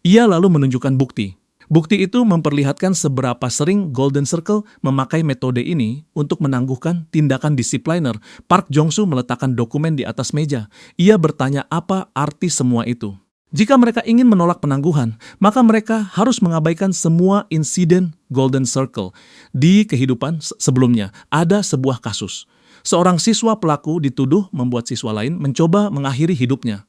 Ia lalu menunjukkan bukti. Bukti itu memperlihatkan seberapa sering Golden Circle memakai metode ini untuk menangguhkan tindakan disipliner. Park Jong-soo meletakkan dokumen di atas meja. Ia bertanya apa arti semua itu. Jika mereka ingin menolak penangguhan, maka mereka harus mengabaikan semua insiden Golden Circle. Di kehidupan sebelumnya, ada sebuah kasus. Seorang siswa pelaku dituduh membuat siswa lain mencoba mengakhiri hidupnya.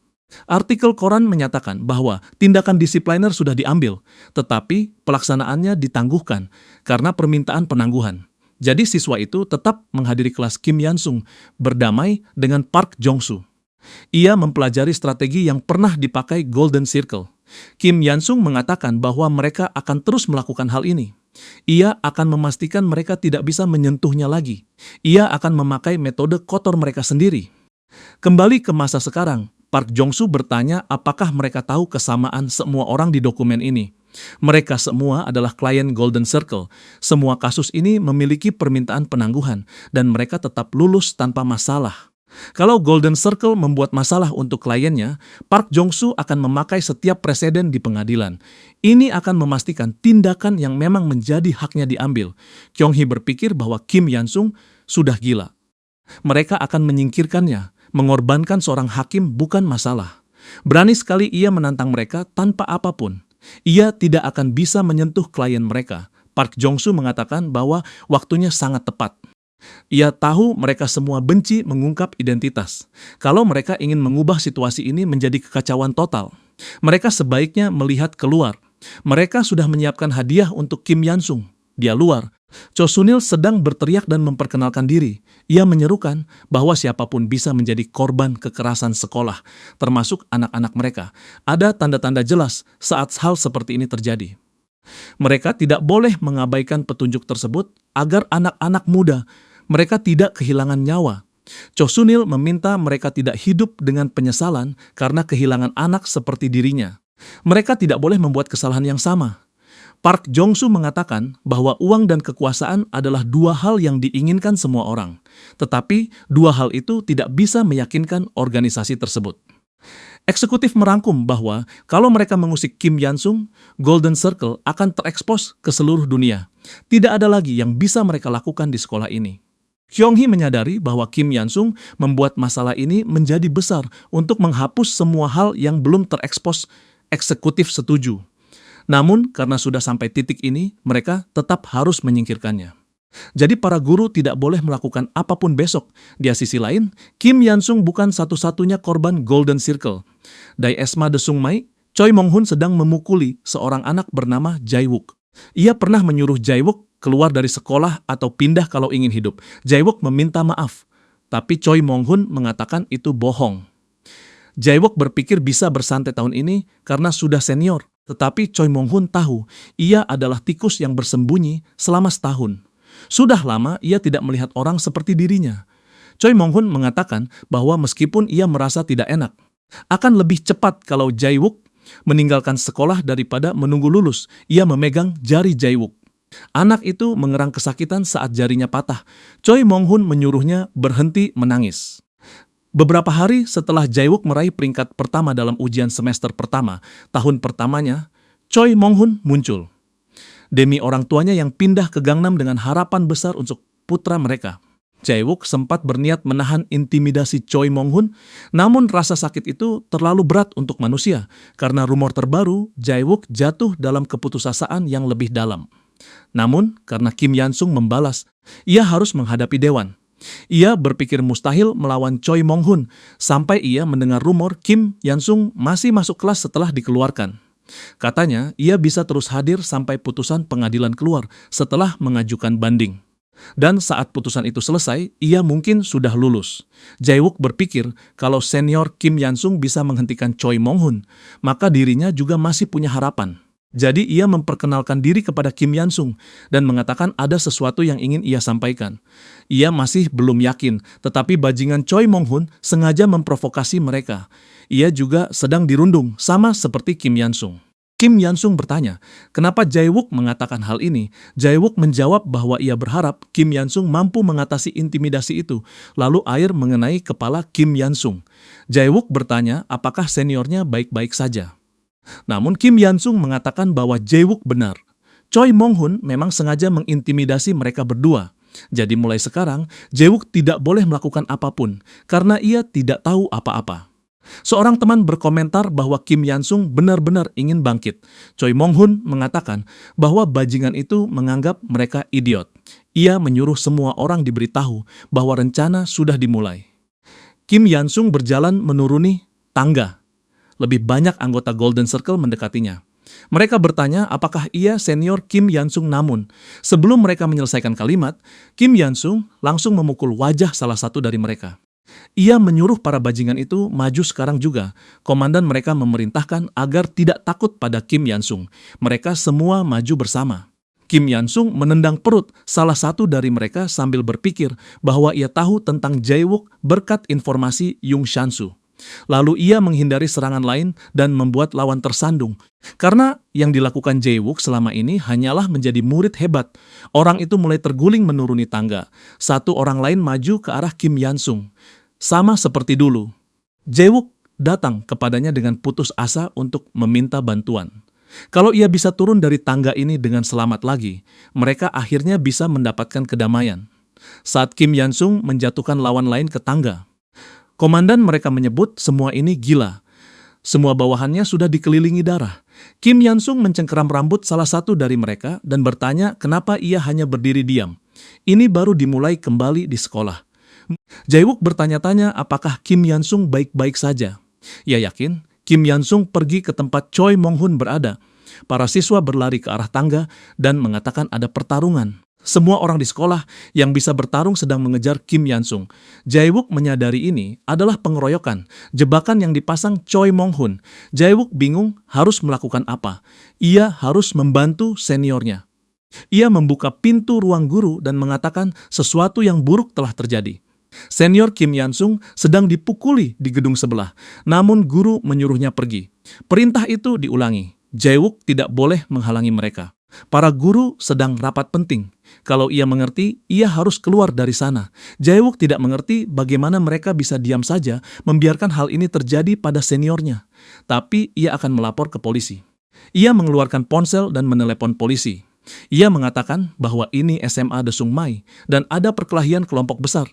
Artikel koran menyatakan bahwa tindakan disipliner sudah diambil, tetapi pelaksanaannya ditangguhkan karena permintaan penangguhan. Jadi siswa itu tetap menghadiri kelas Kim Yan-sung berdamai dengan Park Jong-soo. Ia mempelajari strategi yang pernah dipakai Golden Circle. Kim Yan-sung mengatakan bahwa mereka akan terus melakukan hal ini. Ia akan memastikan mereka tidak bisa menyentuhnya lagi. Ia akan memakai metode kotor mereka sendiri. Kembali ke masa sekarang, Park Jong-soo bertanya apakah mereka tahu kesamaan semua orang di dokumen ini. Mereka semua adalah klien Golden Circle. Semua kasus ini memiliki permintaan penangguhan, dan mereka tetap lulus tanpa masalah. Kalau Golden Circle membuat masalah untuk kliennya, Park Jong-soo akan memakai setiap preseden di pengadilan. Ini akan memastikan tindakan yang memang menjadi haknya diambil. Kyung-hee berpikir bahwa Kim Yan-sung sudah gila. Mereka akan menyingkirkannya. Mengorbankan seorang hakim bukan masalah. Berani sekali ia menantang mereka tanpa apapun. Ia tidak akan bisa menyentuh klien mereka. Park Jong-soo mengatakan bahwa waktunya sangat tepat. Ia tahu mereka semua benci mengungkap identitas. Kalau mereka ingin mengubah situasi ini menjadi kekacauan total, mereka sebaiknya melihat keluar. Mereka sudah menyiapkan hadiah untuk Kim Yan-sung. Dia luar. Cho Sunil sedang berteriak dan memperkenalkan diri. Ia menyerukan bahwa siapapun bisa menjadi korban kekerasan sekolah, termasuk anak-anak mereka. Ada tanda-tanda jelas saat hal seperti ini terjadi. Mereka tidak boleh mengabaikan petunjuk tersebut agar anak-anak muda mereka tidak kehilangan nyawa. Cho Sunil meminta mereka tidak hidup dengan penyesalan karena kehilangan anak seperti dirinya. Mereka tidak boleh membuat kesalahan yang sama. Park Jong-soo mengatakan bahwa uang dan kekuasaan adalah dua hal yang diinginkan semua orang. Tetapi dua hal itu tidak bisa meyakinkan organisasi tersebut. Eksekutif merangkum bahwa kalau mereka mengusik Kim Yan-sung, Golden Circle akan terekspos ke seluruh dunia. Tidak ada lagi yang bisa mereka lakukan di sekolah ini. Kyung-hee menyadari bahwa Kim Yan-sung membuat masalah ini menjadi besar untuk menghapus semua hal yang belum terekspos. Eksekutif setuju. Namun, karena sudah sampai titik ini, mereka tetap harus menyingkirkannya. Jadi para guru tidak boleh melakukan apapun besok. Di sisi lain, Kim Yan-sung bukan satu-satunya korban Golden Circle. Di SMA The Sungmai, Choi Mong-hun sedang memukuli seorang anak bernama Jae-wook. Ia pernah menyuruh Jae-wook keluar dari sekolah atau pindah kalau ingin hidup. Jae-wook meminta maaf, tapi Choi Mong-hun mengatakan itu bohong. Jae-wook berpikir bisa bersantai tahun ini karena sudah senior. Tetapi Choi Mong-hun tahu ia adalah tikus yang bersembunyi selama setahun. Sudah lama ia tidak melihat orang seperti dirinya. Choi Mong-hun mengatakan bahwa meskipun ia merasa tidak enak, akan lebih cepat kalau Jae-wook meninggalkan sekolah daripada menunggu lulus. Ia memegang jari Jae-wook. Anak itu mengerang kesakitan saat jarinya patah. Choi Mong-hun menyuruhnya berhenti menangis. Beberapa hari setelah Jae-wook meraih peringkat pertama dalam ujian semester pertama, tahun pertamanya, Choi Mong-hun muncul. Demi orang tuanya yang pindah ke Gangnam dengan harapan besar untuk putra mereka. Jae-wook sempat berniat menahan intimidasi Choi Mong-hun, namun rasa sakit itu terlalu berat untuk manusia. Karena rumor terbaru, Jae-wook jatuh dalam keputusasaan yang lebih dalam. Namun, karena Kim Yan-sung membalas, ia harus menghadapi dewan. Ia berpikir mustahil melawan Choi Mong-hun sampai ia mendengar rumor Kim Yan-sung masih masuk kelas setelah dikeluarkan. Katanya, ia bisa terus hadir sampai putusan pengadilan keluar setelah mengajukan banding. Dan saat putusan itu selesai, ia mungkin sudah lulus. Jae-wook berpikir kalau senior Kim Yansung bisa menghentikan Choi Mong-hun, maka dirinya juga masih punya harapan. Jadi ia memperkenalkan diri kepada Kim Yansung dan mengatakan ada sesuatu yang ingin ia sampaikan. Ia masih belum yakin, tetapi bajingan Choi Mong-hun sengaja memprovokasi mereka. Ia juga sedang dirundung, sama seperti Kim Yansung. Kim Yansung bertanya, kenapa Jae-wook mengatakan hal ini? Jae-wook menjawab bahwa ia berharap Kim Yansung mampu mengatasi intimidasi itu, lalu air mengenai kepala Kim Yansung. Jae-wook bertanya apakah seniornya baik-baik saja. Namun Kim Yansung mengatakan bahwa Jae-wook benar. Choi Mong-hun memang sengaja mengintimidasi mereka berdua. Jadi mulai sekarang, Jae-wook tidak boleh melakukan apapun, karena ia tidak tahu apa-apa. Seorang teman berkomentar bahwa Kim Yansung benar-benar ingin bangkit. Choi Mong-hun mengatakan bahwa bajingan itu menganggap mereka idiot. Ia menyuruh semua orang diberitahu bahwa rencana sudah dimulai. Kim Yansung berjalan menuruni tangga. Lebih banyak anggota Golden Circle mendekatinya. Mereka bertanya apakah ia senior Kim Yansung, namun sebelum mereka menyelesaikan kalimat, Kim Yansung langsung memukul wajah salah satu dari mereka. Ia menyuruh para bajingan itu maju sekarang juga. Komandan mereka memerintahkan agar tidak takut pada Kim Yansung. Mereka semua maju bersama. Kim Yansung menendang perut salah satu dari mereka sambil berpikir bahwa ia tahu tentang Jae-wook berkat informasi Yung Shansu. Lalu ia menghindari serangan lain dan membuat lawan tersandung. Karena yang dilakukan Jae-wook selama ini hanyalah menjadi murid hebat. Orang itu mulai terguling menuruni tangga. Satu orang lain maju ke arah Kim Yansung. Sama seperti dulu, Jae-wook datang kepadanya dengan putus asa untuk meminta bantuan. Kalau ia bisa turun dari tangga ini dengan selamat lagi, mereka akhirnya bisa mendapatkan kedamaian. Saat Kim Yansung menjatuhkan lawan lain ke tangga, komandan mereka menyebut semua ini gila. Semua bawahannya sudah dikelilingi darah. Kim Yansung mencengkeram rambut salah satu dari mereka dan bertanya kenapa ia hanya berdiri diam. Ini baru dimulai kembali di sekolah. Jae-wook bertanya-tanya apakah Kim Yansung baik-baik saja. Ia yakin Kim Yansung pergi ke tempat Choi Mong-hun berada. Para siswa berlari ke arah tangga dan mengatakan ada pertarungan. Semua orang di sekolah yang bisa bertarung sedang mengejar Kim Yansung. Jae-wook menyadari ini adalah pengeroyokan, jebakan yang dipasang Choi Mong-hun. Jae-wook bingung harus melakukan apa. Ia harus membantu seniornya. Ia membuka pintu ruang guru dan mengatakan sesuatu yang buruk telah terjadi. Senior Kim Yansung sedang dipukuli di gedung sebelah, namun guru menyuruhnya pergi. Perintah itu diulangi. Jae-wook tidak boleh menghalangi mereka. Para guru sedang rapat penting. Kalau ia mengerti, ia harus keluar dari sana. Jae-wook tidak mengerti bagaimana mereka bisa diam saja membiarkan hal ini terjadi pada seniornya. Tapi ia akan melapor ke polisi. Ia mengeluarkan ponsel dan menelepon polisi. Ia mengatakan bahwa ini SMA Desung Mai dan ada perkelahian kelompok besar.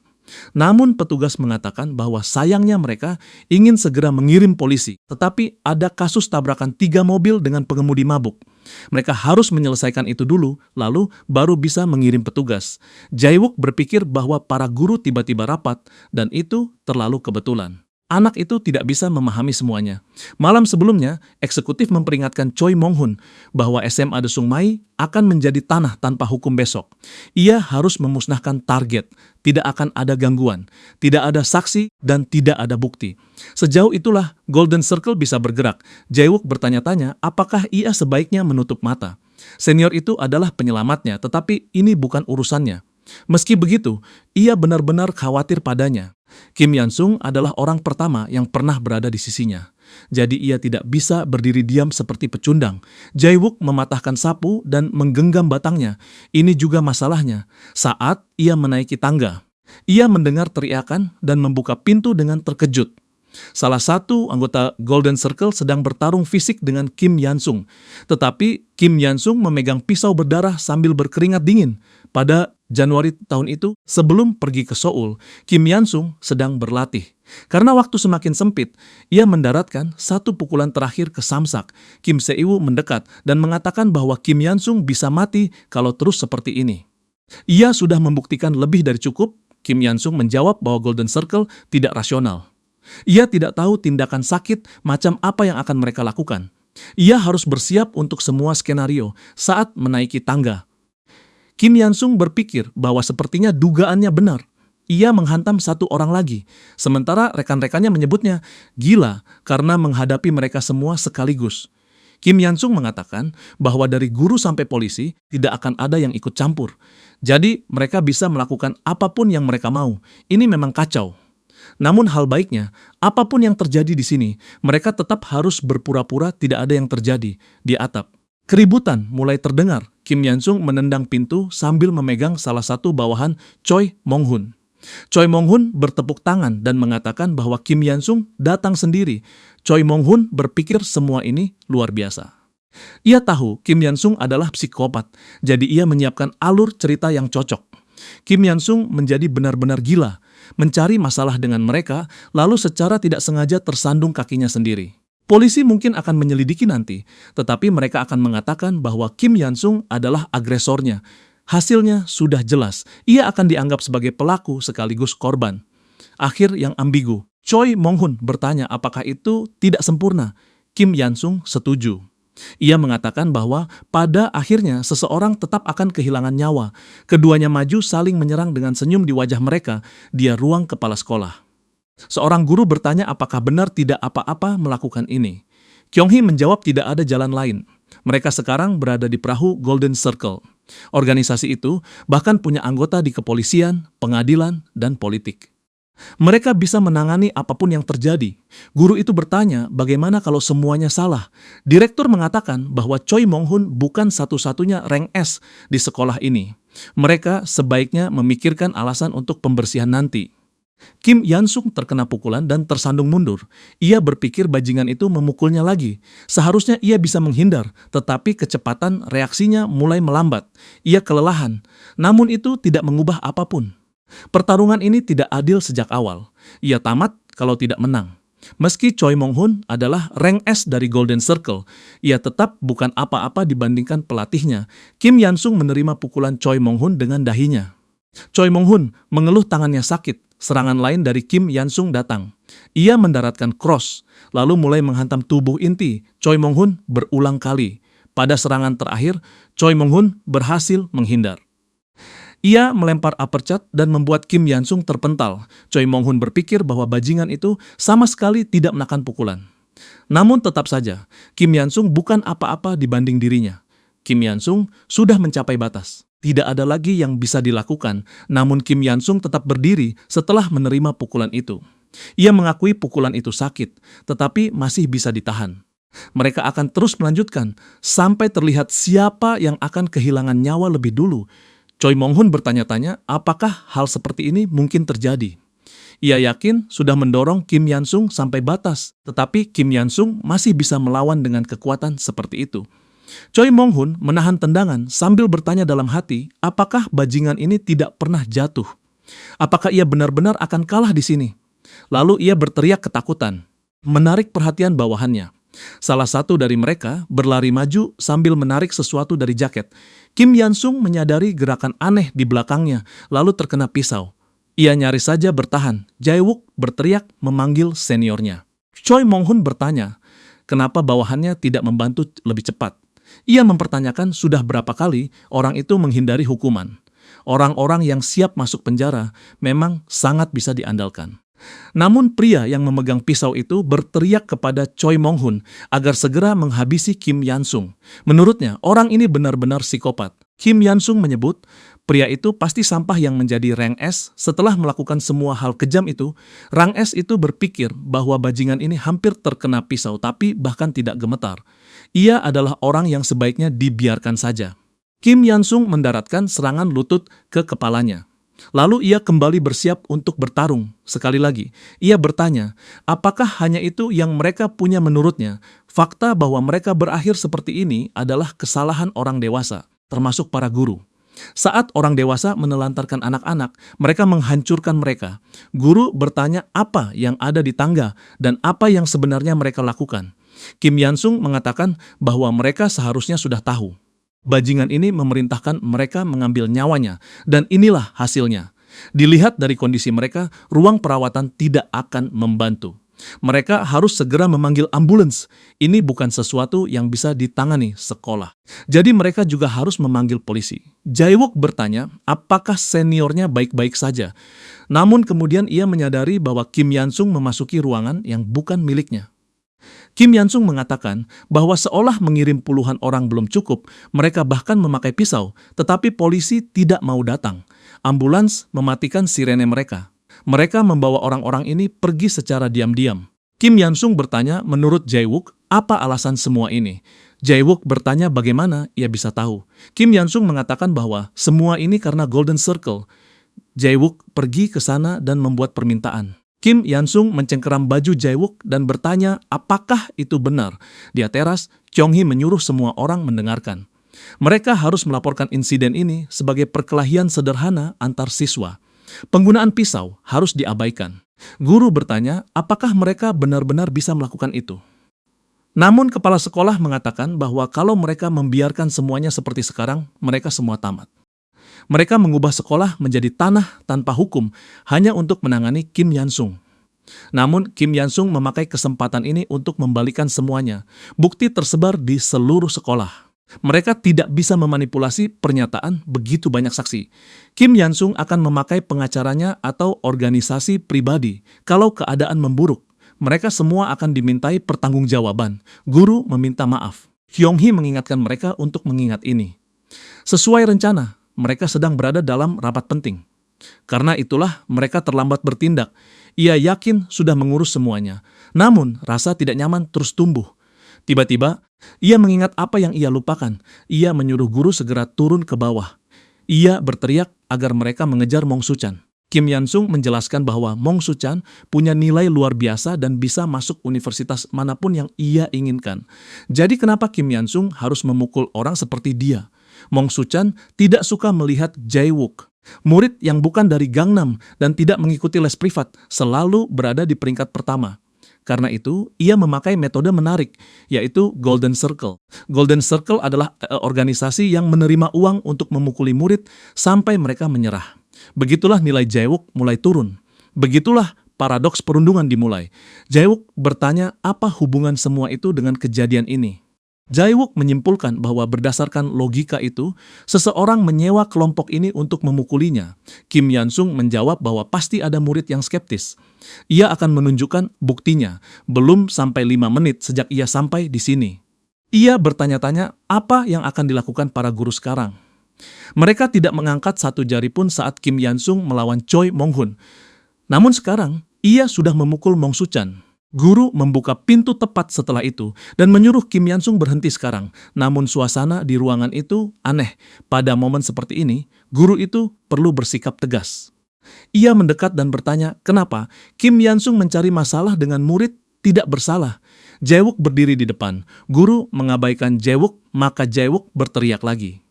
Namun petugas mengatakan bahwa sayangnya mereka ingin segera mengirim polisi, tetapi ada kasus tabrakan 3 mobil dengan pengemudi mabuk. Mereka harus menyelesaikan itu dulu, lalu baru bisa mengirim petugas. Jae-wook berpikir bahwa para guru tiba-tiba rapat, dan itu terlalu kebetulan. Anak itu tidak bisa memahami semuanya. Malam sebelumnya, eksekutif memperingatkan Choi Mong-hun bahwa SMA Desung Mai akan menjadi tanah tanpa hukum besok. Ia harus memusnahkan target, tidak akan ada gangguan, tidak ada saksi, dan tidak ada bukti. Sejauh itulah Golden Circle bisa bergerak. Jae-wook bertanya-tanya apakah ia sebaiknya menutup mata. Senior itu adalah penyelamatnya, tetapi ini bukan urusannya. Meski begitu, ia benar-benar khawatir padanya. Kim Yansung adalah orang pertama yang pernah berada di sisinya. Jadi ia tidak bisa berdiri diam seperti pecundang. Jae-wook mematahkan sapu dan menggenggam batangnya. Ini juga masalahnya. Saat ia menaiki tangga, ia mendengar teriakan dan membuka pintu dengan terkejut. Salah satu anggota Golden Circle sedang bertarung fisik dengan Kim Yansung. Tetapi Kim Yansung memegang pisau berdarah sambil berkeringat dingin. Pada Januari tahun itu, sebelum pergi ke Seoul, Kim Yansung sedang berlatih. Karena waktu semakin sempit, ia mendaratkan satu pukulan terakhir ke Samsak. Kim Se-woo mendekat dan mengatakan bahwa Kim Yansung bisa mati kalau terus seperti ini. Ia sudah membuktikan lebih dari cukup. Kim Yansung menjawab bahwa Golden Circle tidak rasional. Ia tidak tahu tindakan sakit macam apa yang akan mereka lakukan. Ia harus bersiap untuk semua skenario saat menaiki tangga. Kim Yansung berpikir bahwa sepertinya dugaannya benar. Ia menghantam satu orang lagi, sementara rekan-rekannya menyebutnya gila karena menghadapi mereka semua sekaligus. Kim Yansung mengatakan bahwa dari guru sampai polisi tidak akan ada yang ikut campur. Jadi mereka bisa melakukan apapun yang mereka mau. Ini memang kacau. Namun hal baiknya, apapun yang terjadi di sini, mereka tetap harus berpura-pura tidak ada yang terjadi di atap. Keributan mulai terdengar. Kim Yansung menendang pintu sambil memegang salah satu bawahan Choi Mong-hun. Choi Mong-hun bertepuk tangan dan mengatakan bahwa Kim Yansung datang sendiri. Choi Mong-hun berpikir semua ini luar biasa. Ia tahu Kim Yansung adalah psikopat, jadi ia menyiapkan alur cerita yang cocok. Kim Yansung menjadi benar-benar gila, mencari masalah dengan mereka, lalu secara tidak sengaja tersandung kakinya sendiri. Polisi mungkin akan menyelidiki nanti, tetapi mereka akan mengatakan bahwa Kim Yansung adalah agresornya. Hasilnya sudah jelas, ia akan dianggap sebagai pelaku sekaligus korban. Akhir yang ambigu. Choi Mong-hun bertanya apakah itu tidak sempurna. Kim Yansung setuju. Ia mengatakan bahwa pada akhirnya seseorang tetap akan kehilangan nyawa. Keduanya maju saling menyerang dengan senyum di wajah mereka di ruang kepala sekolah. Seorang guru bertanya apakah benar tidak apa-apa melakukan ini. Kyung-hee menjawab tidak ada jalan lain. Mereka sekarang berada di perahu Golden Circle. Organisasi itu bahkan punya anggota di kepolisian, pengadilan, dan politik. Mereka bisa menangani apapun yang terjadi. Guru itu bertanya bagaimana kalau semuanya salah. Direktur mengatakan bahwa Choi Mong-hun bukan satu-satunya rank S di sekolah ini. Mereka sebaiknya memikirkan alasan untuk pembersihan nanti. Kim Yansung terkena pukulan dan tersandung mundur. Ia berpikir bajingan itu memukulnya lagi. Seharusnya ia bisa menghindar, tetapi kecepatan reaksinya mulai melambat. Ia kelelahan, namun itu tidak mengubah apapun. Pertarungan ini tidak adil sejak awal. Ia tamat kalau tidak menang. Meski Choi Mong-hun adalah rank S dari Golden Circle, ia tetap bukan apa-apa dibandingkan pelatihnya. Kim Yansung menerima pukulan Choi Mong-hun dengan dahinya. Choi Mong-hun mengeluh tangannya sakit. Serangan lain dari Kim Yansung datang. Ia mendaratkan cross, lalu mulai menghantam tubuh inti Choi Mong-hun berulang kali. Pada serangan terakhir, Choi Mong-hun berhasil menghindar. Ia melempar uppercut dan membuat Kim Yansung terpental. Choi Mong-hun berpikir bahwa bajingan itu sama sekali tidak menahan pukulan. Namun tetap saja, Kim Yansung bukan apa-apa dibanding dirinya. Kim Yansung sudah mencapai batas. Tidak ada lagi yang bisa dilakukan, namun Kim Yansung tetap berdiri setelah menerima pukulan itu. Ia mengakui pukulan itu sakit, tetapi masih bisa ditahan. Mereka akan terus melanjutkan sampai terlihat siapa yang akan kehilangan nyawa lebih dulu. Choi Mong-hun bertanya-tanya apakah hal seperti ini mungkin terjadi. Ia yakin sudah mendorong Kim Yansung sampai batas, tetapi Kim Yansung masih bisa melawan dengan kekuatan seperti itu. Choi Mong-hun menahan tendangan sambil bertanya dalam hati, apakah bajingan ini tidak pernah jatuh? Apakah ia benar-benar akan kalah di sini? Lalu ia berteriak ketakutan, menarik perhatian bawahannya. Salah satu dari mereka berlari maju sambil menarik sesuatu dari jaket. Kim Yansung menyadari gerakan aneh di belakangnya, lalu terkena pisau. Ia nyaris saja bertahan. Jae-wook berteriak memanggil seniornya. Choi Mong-hun bertanya, kenapa bawahannya tidak membantu lebih cepat? Ia mempertanyakan sudah berapa kali orang itu menghindari hukuman. Orang-orang yang siap masuk penjara memang sangat bisa diandalkan. Namun pria yang memegang pisau itu berteriak kepada Choi Mong-hun agar segera menghabisi Kim Yansung. Menurutnya, orang ini benar-benar psikopat. Kim Yansung menyebut, pria itu pasti sampah yang menjadi rank S. Setelah melakukan semua hal kejam itu, rank S itu berpikir bahwa bajingan ini hampir terkena pisau tapi bahkan tidak gemetar. Ia adalah orang yang sebaiknya dibiarkan saja. Kim Yansung mendaratkan serangan lutut ke kepalanya. Lalu ia kembali bersiap untuk bertarung. Sekali lagi, ia bertanya, apakah hanya itu yang mereka punya menurutnya? Fakta bahwa mereka berakhir seperti ini adalah kesalahan orang dewasa, termasuk para guru. Saat orang dewasa menelantarkan anak-anak, mereka menghancurkan mereka. Guru bertanya apa yang ada di tangga dan apa yang sebenarnya mereka lakukan. Kim Yansung mengatakan bahwa mereka seharusnya sudah tahu. Bajingan ini memerintahkan mereka mengambil nyawanya, dan inilah hasilnya. Dilihat dari kondisi mereka, ruang perawatan tidak akan membantu. Mereka harus segera memanggil ambulans. Ini bukan sesuatu yang bisa ditangani sekolah. Jadi mereka juga harus memanggil polisi. Jae-wook bertanya apakah seniornya baik-baik saja. Namun kemudian ia menyadari bahwa Kim Yan-sung memasuki ruangan yang bukan miliknya. Kim Yan-sung mengatakan bahwa seolah mengirim puluhan orang belum cukup, mereka bahkan memakai pisau, tetapi polisi tidak mau datang. Ambulans mematikan sirene mereka. Mereka membawa orang-orang ini pergi secara diam-diam. Kim Yan-sung bertanya menurut Jae-wook, apa alasan semua ini? Jae-wook bertanya bagaimana ia bisa tahu. Kim Yan-sung mengatakan bahwa semua ini karena Golden Circle. Jae-wook pergi ke sana dan membuat permintaan. Kim Yan-sung mencengkeram baju Jae-wook dan bertanya apakah itu benar. Di teras, Kyung-hee menyuruh semua orang mendengarkan. Mereka harus melaporkan insiden ini sebagai perkelahian sederhana antar siswa. Penggunaan pisau harus diabaikan. Guru bertanya apakah mereka benar-benar bisa melakukan itu. Namun kepala sekolah mengatakan bahwa kalau mereka membiarkan semuanya seperti sekarang, mereka semua tamat. Mereka mengubah sekolah menjadi tanah tanpa hukum hanya untuk menangani Kim Yan-sung. Namun Kim Yan-sung memakai kesempatan ini untuk membalikan semuanya. Bukti tersebar di seluruh sekolah. Mereka tidak bisa memanipulasi pernyataan begitu banyak saksi. Kim Yan-sung akan memakai pengacaranya atau organisasi pribadi kalau keadaan memburuk. Mereka semua akan dimintai pertanggungjawaban. Guru meminta maaf. Kyung-hee mengingatkan mereka untuk mengingat ini. Sesuai rencana, mereka sedang berada dalam rapat penting. Karena itulah mereka terlambat bertindak. Ia yakin sudah mengurus semuanya. Namun rasa tidak nyaman terus tumbuh. Tiba-tiba, ia mengingat apa yang ia lupakan. Ia menyuruh guru segera turun ke bawah. Ia berteriak agar mereka mengejar Mong Su-chan. Kim Yan-sung menjelaskan bahwa Mong Su-chan punya nilai luar biasa dan bisa masuk universitas manapun yang ia inginkan. Jadi kenapa Kim Yan-sung harus memukul orang seperti dia? Mong Su-chan tidak suka melihat Jae-wook. Murid yang bukan dari Gangnam dan tidak mengikuti les privat selalu berada di peringkat pertama. Karena itu, ia memakai metode menarik, yaitu Golden Circle. Golden Circle adalah organisasi yang menerima uang untuk memukuli murid sampai mereka menyerah. Begitulah nilai Jae-wook mulai turun. Begitulah paradoks perundungan dimulai. Jae-wook bertanya apa hubungan semua itu dengan kejadian ini. Jae-wook menyimpulkan bahwa berdasarkan logika itu, seseorang menyewa kelompok ini untuk memukulinya. Kim Yan-sung menjawab bahwa pasti ada murid yang skeptis. Ia akan menunjukkan buktinya, belum sampai 5 menit sejak ia sampai di sini. Ia bertanya-tanya apa yang akan dilakukan para guru sekarang. Mereka tidak mengangkat satu jari pun saat Kim Yan-sung melawan Choi Mong-hun. Namun sekarang, ia sudah memukul Mong Su-chan. Guru membuka pintu tepat setelah itu dan menyuruh Kim Yan-sung berhenti sekarang. Namun suasana di ruangan itu aneh. Pada momen seperti ini, guru itu perlu bersikap tegas. Ia mendekat dan bertanya, kenapa Kim Yan-sung mencari masalah dengan murid tidak bersalah? Jae-wook berdiri di depan. Guru mengabaikan Jae-wook, maka Jae-wook berteriak lagi.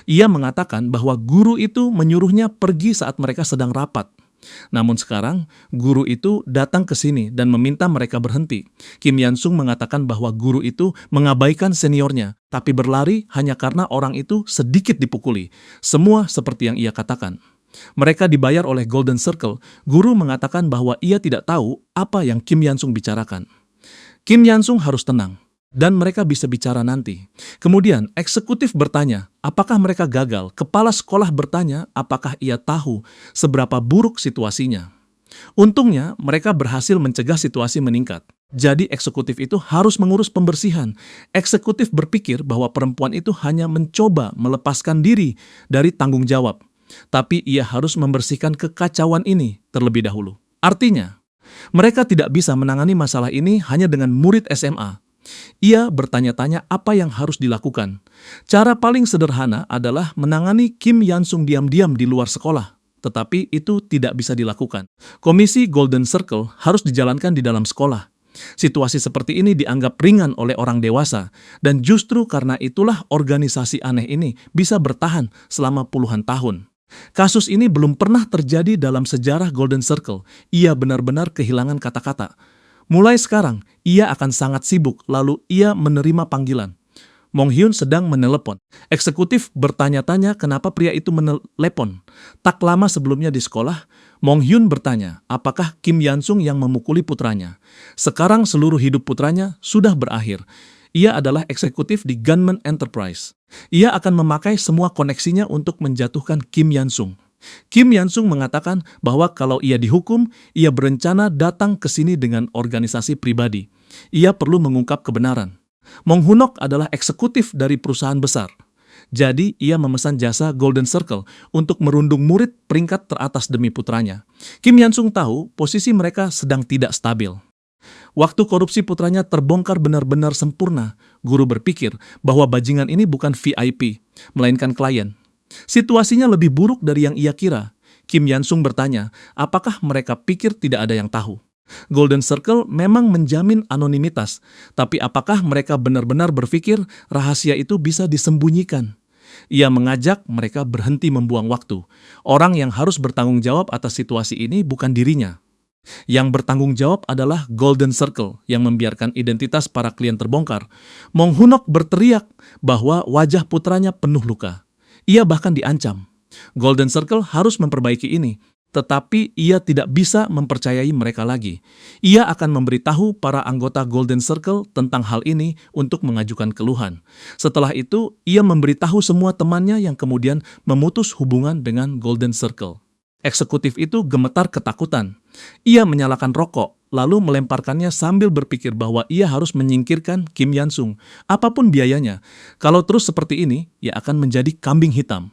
Ia mengatakan bahwa guru itu menyuruhnya pergi saat mereka sedang rapat. Namun sekarang, guru itu datang ke sini dan meminta mereka berhenti. Kim Yan-sung mengatakan bahwa guru itu mengabaikan seniornya, tapi berlari hanya karena orang itu sedikit dipukuli. Semua seperti yang ia katakan. Mereka dibayar oleh Golden Circle. Guru mengatakan bahwa ia tidak tahu apa yang Kim Yan-sung bicarakan. Kim Yan-sung harus tenang. Dan mereka bisa bicara nanti. Kemudian, eksekutif bertanya, apakah mereka gagal? Kepala sekolah bertanya, apakah ia tahu seberapa buruk situasinya? Untungnya, mereka berhasil mencegah situasi meningkat. Jadi, eksekutif itu harus mengurus pembersihan. Eksekutif berpikir bahwa perempuan itu hanya mencoba melepaskan diri dari tanggung jawab. Tapi ia harus membersihkan kekacauan ini terlebih dahulu. Artinya, mereka tidak bisa menangani masalah ini hanya dengan murid SMA. Ia bertanya-tanya apa yang harus dilakukan. Cara paling sederhana adalah menangani Kim Yan-sung diam-diam di luar sekolah. Tetapi itu tidak bisa dilakukan. Komisi Golden Circle harus dijalankan di dalam sekolah. Situasi seperti ini dianggap ringan oleh orang dewasa. Dan justru karena itulah organisasi aneh ini bisa bertahan selama puluhan tahun. Kasus ini belum pernah terjadi dalam sejarah Golden Circle. Ia benar-benar kehilangan kata-kata. Mulai sekarang, ia akan sangat sibuk, lalu ia menerima panggilan. Mong Hyun sedang menelepon. Eksekutif bertanya-tanya kenapa pria itu menelepon. Tak lama sebelumnya di sekolah, Mong Hyun bertanya, apakah Kim Yansung yang memukuli putranya? Sekarang seluruh hidup putranya sudah berakhir. Ia adalah eksekutif di Gunman Enterprise. Ia akan memakai semua koneksinya untuk menjatuhkan Kim Yansung. Kim Yansung mengatakan bahwa kalau ia dihukum, ia berencana datang ke sini dengan organisasi pribadi. Ia perlu mengungkap kebenaran. Mong Hunok adalah eksekutif dari perusahaan besar. Jadi, ia memesan jasa Golden Circle untuk merundung murid peringkat teratas demi putranya. Kim Yansung tahu posisi mereka sedang tidak stabil. Waktu korupsi putranya terbongkar benar-benar sempurna, guru berpikir bahwa bajingan ini bukan VIP, melainkan klien. Situasinya lebih buruk dari yang ia kira. Kim Yansung bertanya, apakah mereka pikir tidak ada yang tahu? Golden Circle memang menjamin anonimitas, tapi apakah mereka benar-benar berpikir rahasia itu bisa disembunyikan? Ia mengajak mereka berhenti membuang waktu. Orang yang harus bertanggung jawab atas situasi ini bukan dirinya. Yang bertanggung jawab adalah Golden Circle yang membiarkan identitas para klien terbongkar. Mong Hunok berteriak bahwa wajah putranya penuh luka. Ia bahkan diancam. Golden Circle harus memperbaiki ini. Tetapi ia tidak bisa mempercayai mereka lagi. Ia akan memberitahu para anggota Golden Circle tentang hal ini untuk mengajukan keluhan. Setelah itu, ia memberitahu semua temannya yang kemudian memutus hubungan dengan Golden Circle. Eksekutif itu gemetar ketakutan. Ia menyalakan rokok, lalu melemparkannya sambil berpikir bahwa ia harus menyingkirkan Kim Yansung, apapun biayanya. Kalau terus seperti ini, ia akan menjadi kambing hitam.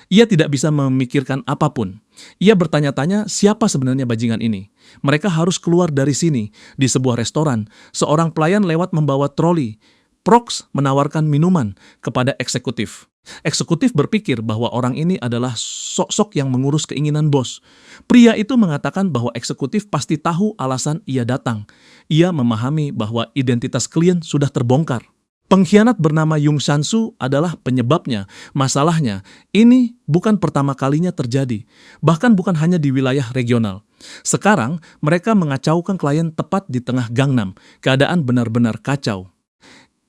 Ia tidak bisa memikirkan apapun. Ia bertanya-tanya siapa sebenarnya bajingan ini. Mereka harus keluar dari sini. Di sebuah restoran, seorang pelayan lewat membawa troli. Prox menawarkan minuman kepada eksekutif. Eksekutif berpikir bahwa orang ini adalah sok-sok yang mengurus keinginan bos. Pria itu mengatakan bahwa eksekutif pasti tahu alasan ia datang. Ia memahami bahwa identitas klien sudah terbongkar. Pengkhianat bernama Yung Shansu adalah penyebabnya. Masalahnya, ini bukan pertama kalinya terjadi. Bahkan bukan hanya di wilayah regional. Sekarang, mereka mengacaukan klien tepat di tengah Gangnam. Keadaan benar-benar kacau.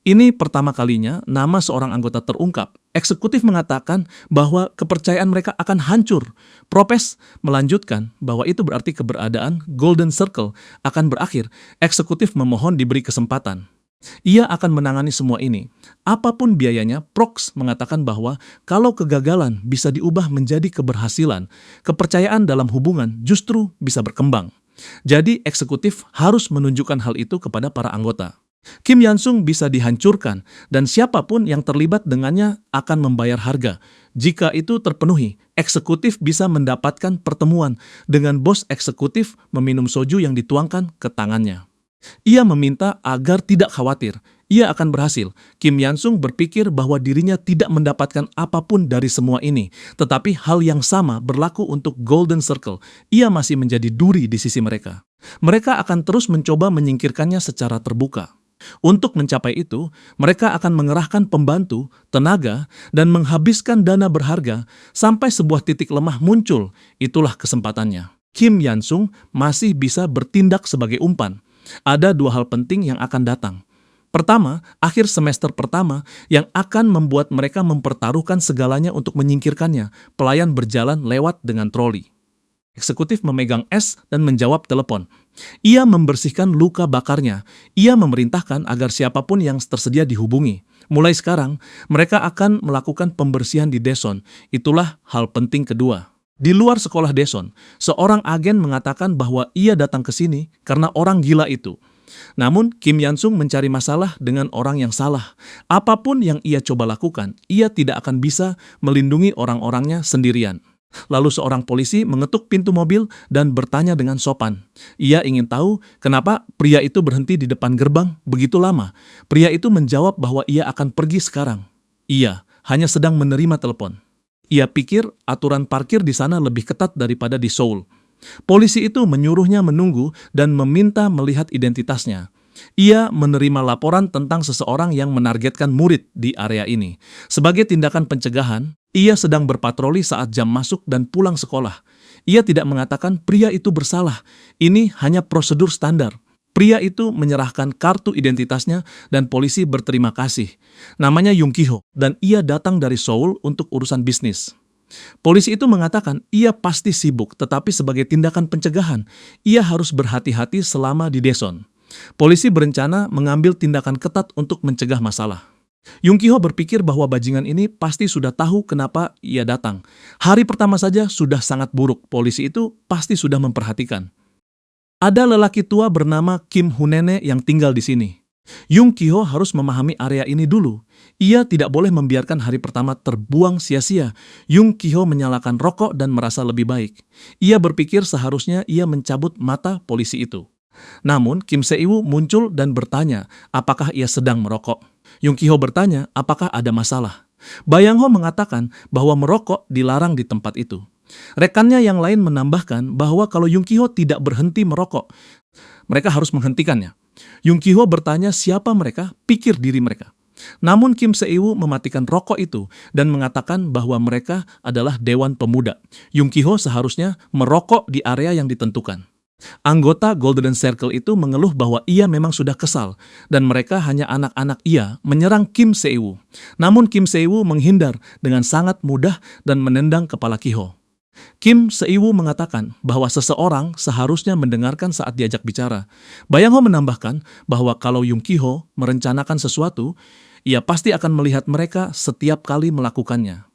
Ini pertama kalinya nama seorang anggota terungkap. Eksekutif mengatakan bahwa kepercayaan mereka akan hancur. Propes melanjutkan bahwa itu berarti keberadaan Golden Circle akan berakhir. Eksekutif memohon diberi kesempatan. Ia akan menangani semua ini. Apapun biayanya, Prox mengatakan bahwa kalau kegagalan bisa diubah menjadi keberhasilan, kepercayaan dalam hubungan justru bisa berkembang. Jadi eksekutif harus menunjukkan hal itu kepada para anggota. Kim Yansung bisa dihancurkan dan siapapun yang terlibat dengannya akan membayar harga. Jika itu terpenuhi, eksekutif bisa mendapatkan pertemuan dengan bos eksekutif meminum soju yang dituangkan ke tangannya. Ia meminta agar tidak khawatir, ia akan berhasil. Kim Yansung berpikir bahwa dirinya tidak mendapatkan apapun dari semua ini. Tetapi hal yang sama berlaku untuk Golden Circle. Ia masih menjadi duri di sisi mereka. Mereka akan terus mencoba menyingkirkannya secara terbuka. Untuk mencapai itu, mereka akan mengerahkan pembantu, tenaga, dan menghabiskan dana berharga sampai sebuah titik lemah muncul. Itulah kesempatannya. Kim Yansung masih bisa bertindak sebagai umpan. Ada dua hal penting yang akan datang. Pertama, akhir semester pertama yang akan membuat mereka mempertaruhkan segalanya untuk menyingkirkannya. Pelayan berjalan lewat dengan troli. Eksekutif memegang es dan menjawab telepon. Ia membersihkan luka bakarnya. Ia memerintahkan agar siapapun yang tersedia dihubungi. Mulai sekarang, mereka akan melakukan pembersihan di Daeson. Itulah hal penting kedua. Di luar sekolah Daeson, seorang agen mengatakan bahwa ia datang ke sini karena orang gila itu. Namun, Kim Yansung mencari masalah dengan orang yang salah. Apapun yang ia coba lakukan, ia tidak akan bisa melindungi orang-orangnya sendirian. Lalu seorang polisi mengetuk pintu mobil dan bertanya dengan sopan. Ia ingin tahu kenapa pria itu berhenti di depan gerbang begitu lama. Pria itu menjawab bahwa ia akan pergi sekarang. Ia hanya sedang menerima telepon. Ia pikir aturan parkir di sana lebih ketat daripada di Seoul. Polisi itu menyuruhnya menunggu dan meminta melihat identitasnya. Ia menerima laporan tentang seseorang yang menargetkan murid di area ini. Sebagai tindakan pencegahan, ia sedang berpatroli saat jam masuk dan pulang sekolah. Ia tidak mengatakan pria itu bersalah. Ini hanya prosedur standar. Pria itu menyerahkan kartu identitasnya dan polisi berterima kasih. Namanya Yung Ki-ho dan ia datang dari Seoul untuk urusan bisnis. Polisi itu mengatakan ia pasti sibuk, tetapi sebagai tindakan pencegahan, ia harus berhati-hati selama di Daeson. Polisi berencana mengambil tindakan ketat untuk mencegah masalah. Yung Ki-ho berpikir bahwa bajingan ini pasti sudah tahu kenapa ia datang. Hari pertama saja sudah sangat buruk, polisi itu pasti sudah memperhatikan. Ada lelaki tua bernama Kim Hunene yang tinggal di sini. Yung Ki-ho harus memahami area ini dulu. Ia tidak boleh membiarkan hari pertama terbuang sia-sia. Yung Ki-ho menyalakan rokok dan merasa lebih baik. Ia berpikir seharusnya ia mencabut mata polisi itu. Namun Kim Se-woo muncul dan bertanya apakah ia sedang merokok. Yung Ki-ho bertanya apakah ada masalah. Bayang-ho mengatakan bahwa merokok dilarang di tempat itu. Rekannya yang lain menambahkan bahwa kalau Yung Ki-ho tidak berhenti merokok, mereka harus menghentikannya. Yung Ki-ho bertanya siapa mereka, pikir diri mereka. Namun Kim Se-woo mematikan rokok itu dan mengatakan bahwa mereka adalah Dewan Pemuda. Yung Ki-ho seharusnya merokok di area yang ditentukan. Anggota Golden Circle itu mengeluh bahwa ia memang sudah kesal dan mereka hanya anak-anak ia menyerang Kim Se-woo. Namun Kim Se-woo menghindar dengan sangat mudah dan menendang kepala Ki-ho. Kim Se-woo mengatakan bahwa seseorang seharusnya mendengarkan saat diajak bicara. Bayang-ho menambahkan bahwa kalau Yung Ki-ho merencanakan sesuatu, ia pasti akan melihat mereka setiap kali melakukannya.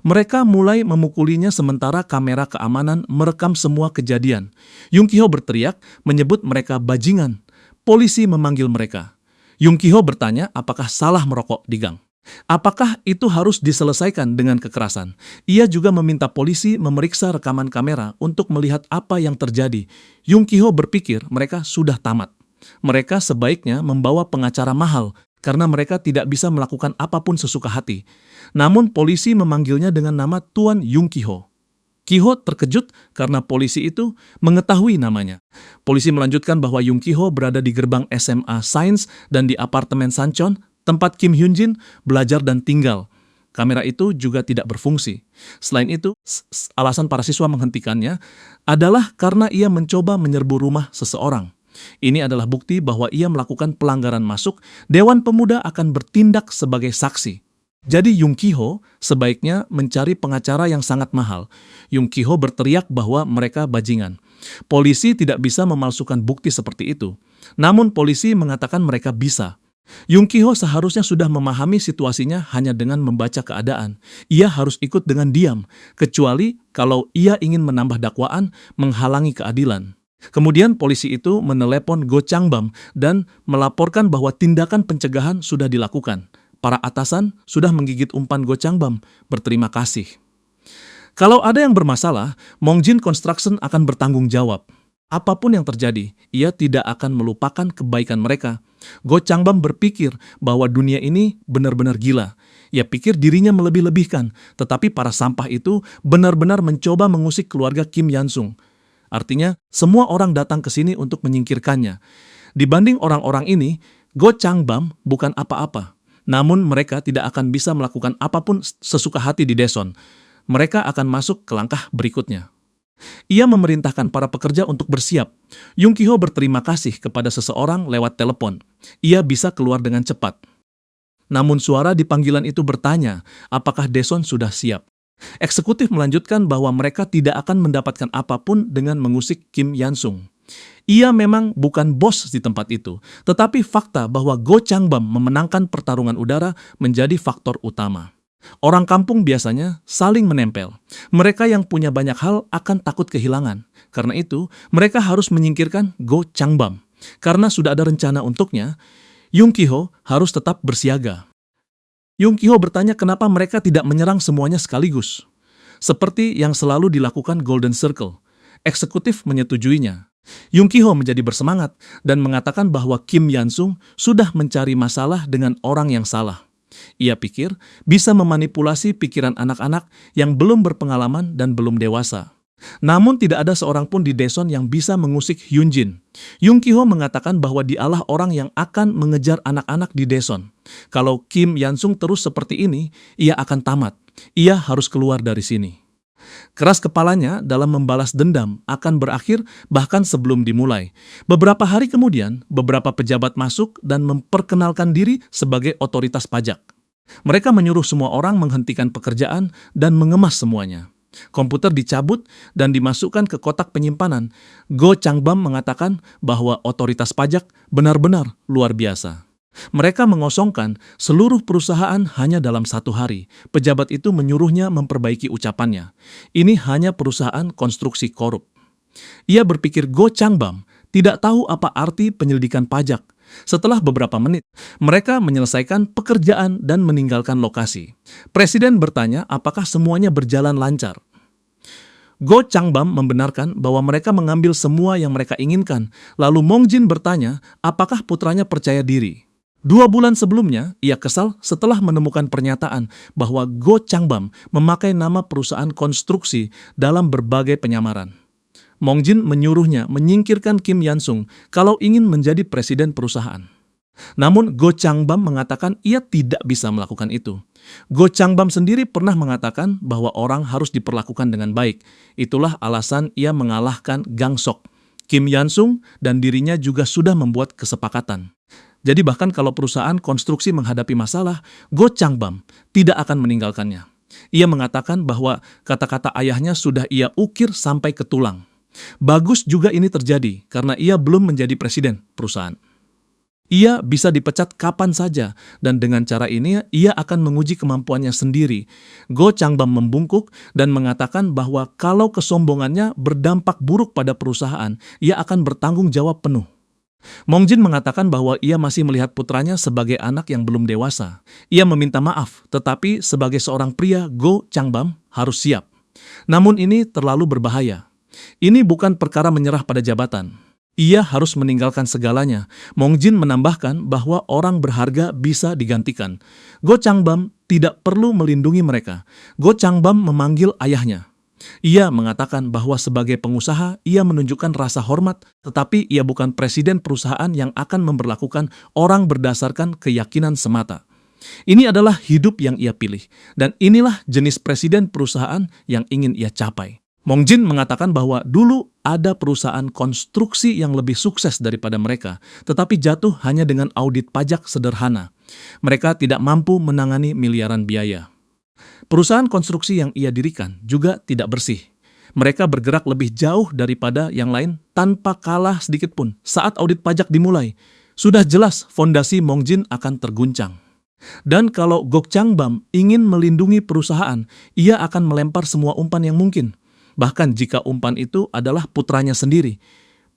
Mereka mulai memukulinya sementara kamera keamanan merekam semua kejadian. Yung Ki-ho berteriak menyebut mereka bajingan. Polisi memanggil mereka. Yung Ki-ho bertanya apakah salah merokok di gang. Apakah itu harus diselesaikan dengan kekerasan? Ia juga meminta polisi memeriksa rekaman kamera untuk melihat apa yang terjadi. Yung Ki-ho berpikir mereka sudah tamat. Mereka sebaiknya membawa pengacara mahal karena mereka tidak bisa melakukan apapun sesuka hati. Namun polisi memanggilnya dengan nama Tuan Yung Ki-ho. Ki-ho terkejut karena polisi itu mengetahui namanya. Polisi melanjutkan bahwa Yung Ki-ho berada di gerbang SMA Sains dan di apartemen Sancheon, tempat Kim Hyun-jin belajar dan tinggal. Kamera itu juga tidak berfungsi. Selain itu, alasan para siswa menghentikannya adalah karena ia mencoba menyerbu rumah seseorang. Ini adalah bukti bahwa ia melakukan pelanggaran masuk. Dewan Pemuda akan bertindak sebagai saksi. Jadi Yung Ki-ho sebaiknya mencari pengacara yang sangat mahal. Yung Ki-ho berteriak bahwa mereka bajingan. Polisi tidak bisa memalsukan bukti seperti itu. Namun polisi mengatakan mereka bisa. Yung Ki-ho seharusnya sudah memahami situasinya hanya dengan membaca keadaan. Ia harus ikut dengan diam, kecuali kalau ia ingin menambah dakwaan menghalangi keadilan. Kemudian polisi itu menelepon Go Changbam dan melaporkan bahwa tindakan pencegahan sudah dilakukan. Para atasan sudah menggigit umpan Go Changbam, berterima kasih. Kalau ada yang bermasalah, Mongjin Construction akan bertanggung jawab. Apapun yang terjadi, ia tidak akan melupakan kebaikan mereka. Go Changbam berpikir bahwa dunia ini benar-benar gila. Ia pikir dirinya melebih-lebihkan, tetapi para sampah itu benar-benar mencoba mengusik keluarga Kim Yansung. Artinya, semua orang datang ke sini untuk menyingkirkannya. Dibanding orang-orang ini, Go Changbam bukan apa-apa. Namun mereka tidak akan bisa melakukan apapun sesuka hati di Daeson. Mereka akan masuk ke langkah berikutnya. Ia memerintahkan para pekerja untuk bersiap. Yung Ki-ho berterima kasih kepada seseorang lewat telepon. Ia bisa keluar dengan cepat. Namun suara di panggilan itu bertanya, apakah Daeson sudah siap? Eksekutif melanjutkan bahwa mereka tidak akan mendapatkan apapun dengan mengusik Kim Yansung. Ia memang bukan bos di tempat itu, tetapi fakta bahwa Go Changbam memenangkan pertarungan udara menjadi faktor utama. Orang kampung biasanya saling menempel. Mereka yang punya banyak hal akan takut kehilangan. Karena itu, mereka harus menyingkirkan Go Changbam. Karena sudah ada rencana untuknya, Yung Ki-ho harus tetap bersiaga. Yung Ki-ho bertanya kenapa mereka tidak menyerang semuanya sekaligus. Seperti yang selalu dilakukan Golden Circle. Eksekutif menyetujuinya. Yung Ki-ho menjadi bersemangat dan mengatakan bahwa Kim Yansung sudah mencari masalah dengan orang yang salah. Ia pikir bisa memanipulasi pikiran anak-anak yang belum berpengalaman dan belum dewasa. Namun tidak ada seorang pun di Daeson yang bisa mengusik Hyun-jin. Yung Ki-ho mengatakan bahwa dialah orang yang akan mengejar anak-anak di Daeson. Kalau Kim Yansung terus seperti ini, ia akan tamat. Ia harus keluar dari sini. Keras kepalanya dalam membalas dendam akan berakhir bahkan sebelum dimulai. Beberapa hari kemudian, beberapa pejabat masuk dan memperkenalkan diri sebagai otoritas pajak. Mereka menyuruh semua orang menghentikan pekerjaan dan mengemas semuanya. Komputer dicabut dan dimasukkan ke kotak penyimpanan. Go Changbam mengatakan bahwa otoritas pajak benar-benar luar biasa. Mereka mengosongkan seluruh perusahaan hanya dalam 1 hari. Pejabat itu menyuruhnya memperbaiki ucapannya. Ini hanya perusahaan konstruksi korup. Ia berpikir Go Changbam tidak tahu apa arti penyelidikan pajak. Setelah beberapa menit, mereka menyelesaikan pekerjaan dan meninggalkan lokasi. Presiden bertanya apakah semuanya berjalan lancar. Go Changbam membenarkan bahwa mereka mengambil semua yang mereka inginkan. Lalu Mong Jin bertanya apakah putranya percaya diri. 2 bulan sebelumnya, ia kesal setelah menemukan pernyataan bahwa Go Changbam memakai nama perusahaan konstruksi dalam berbagai penyamaran. Mong Jin menyuruhnya menyingkirkan Kim Yansung kalau ingin menjadi presiden perusahaan. Namun Go Changbam mengatakan ia tidak bisa melakukan itu. Go Changbam sendiri pernah mengatakan bahwa orang harus diperlakukan dengan baik. Itulah alasan ia mengalahkan Gang Sok. Kim Yansung dan dirinya juga sudah membuat kesepakatan. Jadi bahkan kalau perusahaan konstruksi menghadapi masalah, Go Changbam tidak akan meninggalkannya. Ia mengatakan bahwa kata-kata ayahnya sudah ia ukir sampai ke tulang. Bagus juga ini terjadi karena ia belum menjadi presiden perusahaan. Ia bisa dipecat kapan saja dan dengan cara ini ia akan menguji kemampuannya sendiri. Go Changbam membungkuk dan mengatakan bahwa kalau kesombongannya berdampak buruk pada perusahaan, ia akan bertanggung jawab penuh. Mong Jin mengatakan bahwa ia masih melihat putranya sebagai anak yang belum dewasa. Ia meminta maaf, tetapi sebagai seorang pria, Go Changbam harus siap. Namun ini terlalu berbahaya. Ini bukan perkara menyerah pada jabatan. Ia harus meninggalkan segalanya. Mong Jin menambahkan bahwa orang berharga bisa digantikan. Go Changbam tidak perlu melindungi mereka. Go Changbam memanggil ayahnya. Ia mengatakan bahwa sebagai pengusaha, ia menunjukkan rasa hormat, tetapi ia bukan presiden perusahaan yang akan memperlakukan orang berdasarkan keyakinan semata. Ini adalah hidup yang ia pilih, dan inilah jenis presiden perusahaan yang ingin ia capai. Mong Jin mengatakan bahwa dulu ada perusahaan konstruksi yang lebih sukses daripada mereka, tetapi jatuh hanya dengan audit pajak sederhana. Mereka tidak mampu menangani miliaran biaya. Perusahaan konstruksi yang ia dirikan juga tidak bersih. Mereka bergerak lebih jauh daripada yang lain tanpa kalah sedikit pun. Saat audit pajak dimulai, sudah jelas fondasi Mong Jin akan terguncang. Dan kalau Go Changbam ingin melindungi perusahaan, ia akan melempar semua umpan yang mungkin. Bahkan jika umpan itu adalah putranya sendiri.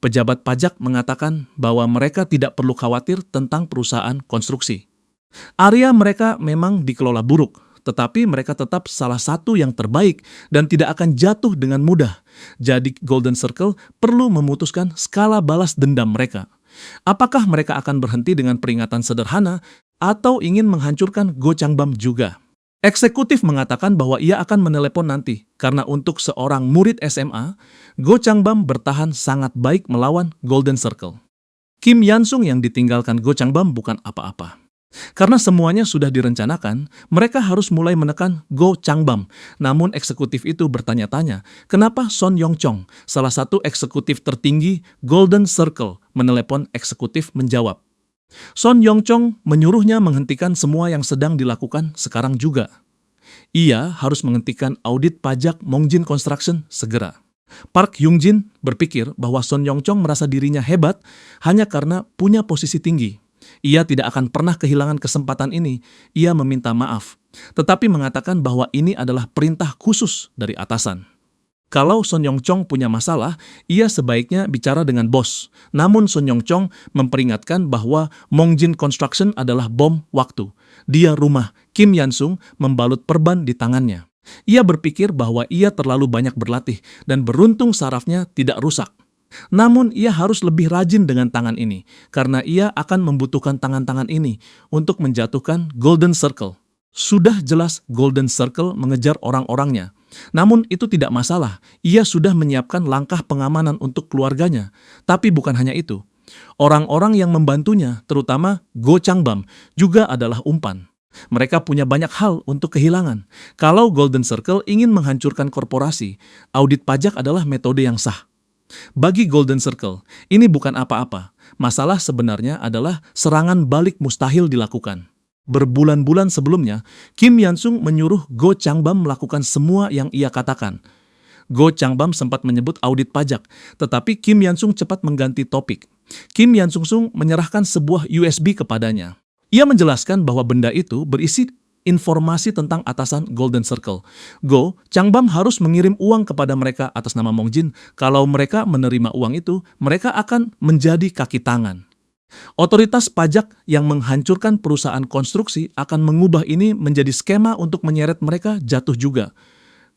Pejabat pajak mengatakan bahwa mereka tidak perlu khawatir tentang perusahaan konstruksi. Area mereka memang dikelola buruk, tetapi mereka tetap salah satu yang terbaik dan tidak akan jatuh dengan mudah. Jadi Golden Circle perlu memutuskan skala balas dendam mereka. Apakah mereka akan berhenti dengan peringatan sederhana atau ingin menghancurkan Go Changbam juga? Eksekutif mengatakan bahwa ia akan menelepon nanti, karena untuk seorang murid SMA, Go Changbam bertahan sangat baik melawan Golden Circle. Kim Yansung yang ditinggalkan Go Changbam bukan apa-apa. Karena semuanya sudah direncanakan, mereka harus mulai menekan Go Changbam. Namun eksekutif itu bertanya-tanya, kenapa Son Yong-chong, salah satu eksekutif tertinggi Golden Circle, menelepon eksekutif menjawab. Son Yong-chong menyuruhnya menghentikan semua yang sedang dilakukan sekarang juga. Ia harus menghentikan audit pajak Mong Jin Construction segera. Park Hyung-jin berpikir bahwa Son Yong-chong merasa dirinya hebat hanya karena punya posisi tinggi. Ia tidak akan pernah kehilangan kesempatan ini. Ia meminta maaf, tetapi mengatakan bahwa ini adalah perintah khusus dari atasan. Kalau Son Yong-chong punya masalah, ia sebaiknya bicara dengan bos. Namun Son Yong-chong memperingatkan bahwa Mong Jin Construction adalah bom waktu. Dia rumah Kim Yansung membalut perban di tangannya. Ia berpikir bahwa ia terlalu banyak berlatih dan beruntung sarafnya tidak rusak. Namun ia harus lebih rajin dengan tangan ini, karena ia akan membutuhkan tangan-tangan ini untuk menjatuhkan Golden Circle. Sudah jelas Golden Circle mengejar orang-orangnya. Namun itu tidak masalah, ia sudah menyiapkan langkah pengamanan untuk keluarganya. Tapi bukan hanya itu. Orang-orang yang membantunya, terutama Go Changbam, juga adalah umpan. Mereka punya banyak hal untuk kehilangan. Kalau Golden Circle ingin menghancurkan korporasi, audit pajak adalah metode yang sah. Bagi Golden Circle, ini bukan apa-apa. Masalah sebenarnya adalah serangan balik mustahil dilakukan. Berbulan-bulan sebelumnya, Kim Yansung menyuruh Go Changbam melakukan semua yang ia katakan. Go Changbam sempat menyebut audit pajak, tetapi Kim Yansung cepat mengganti topik. Kim Yansung menyerahkan sebuah USB kepadanya. Ia menjelaskan bahwa benda itu berisi informasi tentang atasan Golden Circle. Go Changbam harus mengirim uang kepada mereka atas nama Mong Jin. Kalau mereka menerima uang itu, mereka akan menjadi kaki tangan. Otoritas pajak yang menghancurkan perusahaan konstruksi akan mengubah ini menjadi skema untuk menyeret mereka jatuh juga.